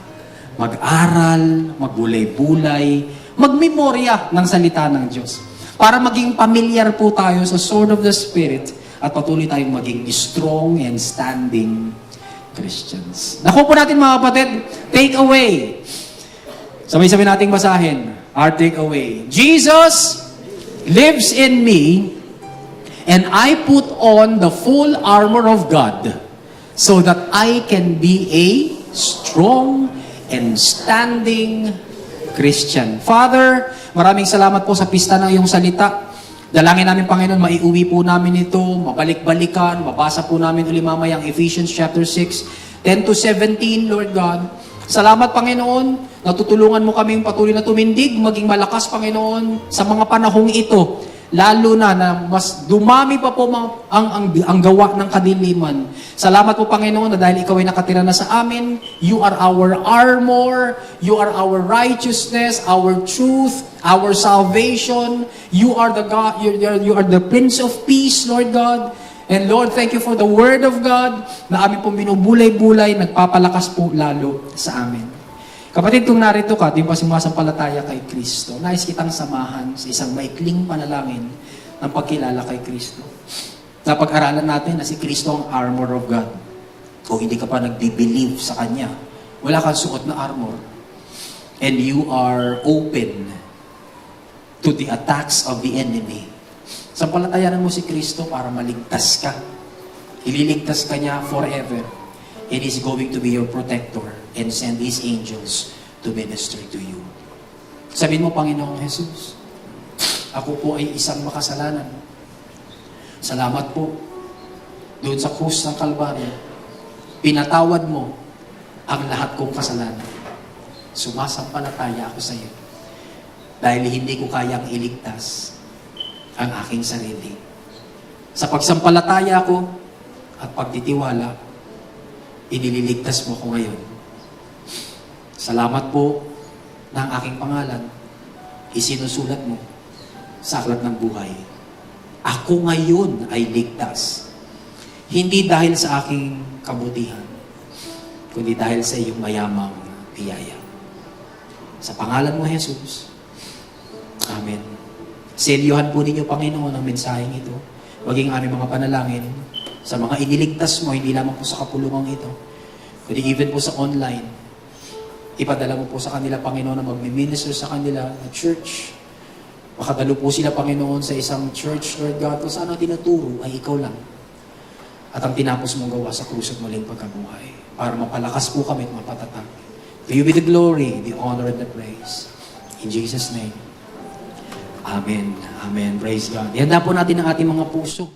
mag-aral, magbulay-bulay, magmemorya ng salita ng Diyos. Para maging pamilyar po tayo sa sword of the Spirit at patuloy tayong maging strong and standing Christians. Naku po natin, mga kapatid, take away. Sabay-sabay nating basahin. Our take away. Jesus lives in me, and I put on the full armor of God so that I can be a strong and standing Christian. Father, maraming salamat po sa pista ng iyong salita. Dalangin namin, Panginoon, maiuwi po namin ito, mabalik-balikan, mabasa po namin ulit mamaya ang Ephesians chapter 6, 10 to 17, Lord God. Salamat, Panginoon, natutulungan mo kaming patuloy na tumindig, maging malakas, Panginoon, sa mga panahong ito. Lalo na mas dumami pa po ang gawa ng kadiliman. Salamat po, Panginoon, na dahil ikaw ay nakatira na sa amin, you are our armor, you are our righteousness, our truth, our salvation. You are the God, you are the Prince of Peace, Lord God. And Lord, thank you for the Word of God na amin pong binubulay-bulay, nagpapalakas po lalo sa amin. Kapatid, kung narito ka, di ba sumasampalataya kay Kristo, nais kitang samahan sa isang maikling panalangin ng pagkilala kay Kristo. Napag-aralan natin na si Kristo ang armor of God. Kung hindi ka pa nagbe-believe sa Kanya, wala kang suot na armor. And you are open to the attacks of the enemy. Sampalatayanan mo si Kristo para maligtas ka. Ililigtas ka niya forever. and He's going to be your protector and send His angels to minister to you. Sabihin mo, Panginoong Jesus, ako po ay isang makasalanan. Salamat po doon sa krus ng Kalbaryo. Pinatawad mo ang lahat kong kasalanan. Sumasampalataya ako sa iyo. Dahil hindi ko kayang iligtas ang aking sarili. Sa pagsampalataya ko at pagtitiwala, inililigtas mo ko ngayon. Salamat po na ang aking pangalan isinusulat mo sa aklat ng buhay. Ako ngayon ay ligtas. Hindi dahil sa aking kabutihan, kundi dahil sa iyong mayamang biyaya. Sa pangalan mo, Jesus. Amen. Selyohan po ninyo, Panginoon, ang mensaheng ito. Maging aming mga panalangin sa mga iniligtas mo, hindi lamang po sa kapulungan ito, kundi even po sa online. Ipadala mo po sa kanila, Panginoon, na mag-minister sa kanila na church. Makadalo po sila, Panginoon, sa isang church, Lord God, kung saan ang tinuturo ay ikaw lang. At ang tinapos mong gawa sa krus at muling pagkabuhay. Para mapalakas po kami at mapatatag. To you be the glory, the honor, and the praise. In Jesus' name. Amen. Amen. Praise God. Ihanda po natin ang ating mga puso.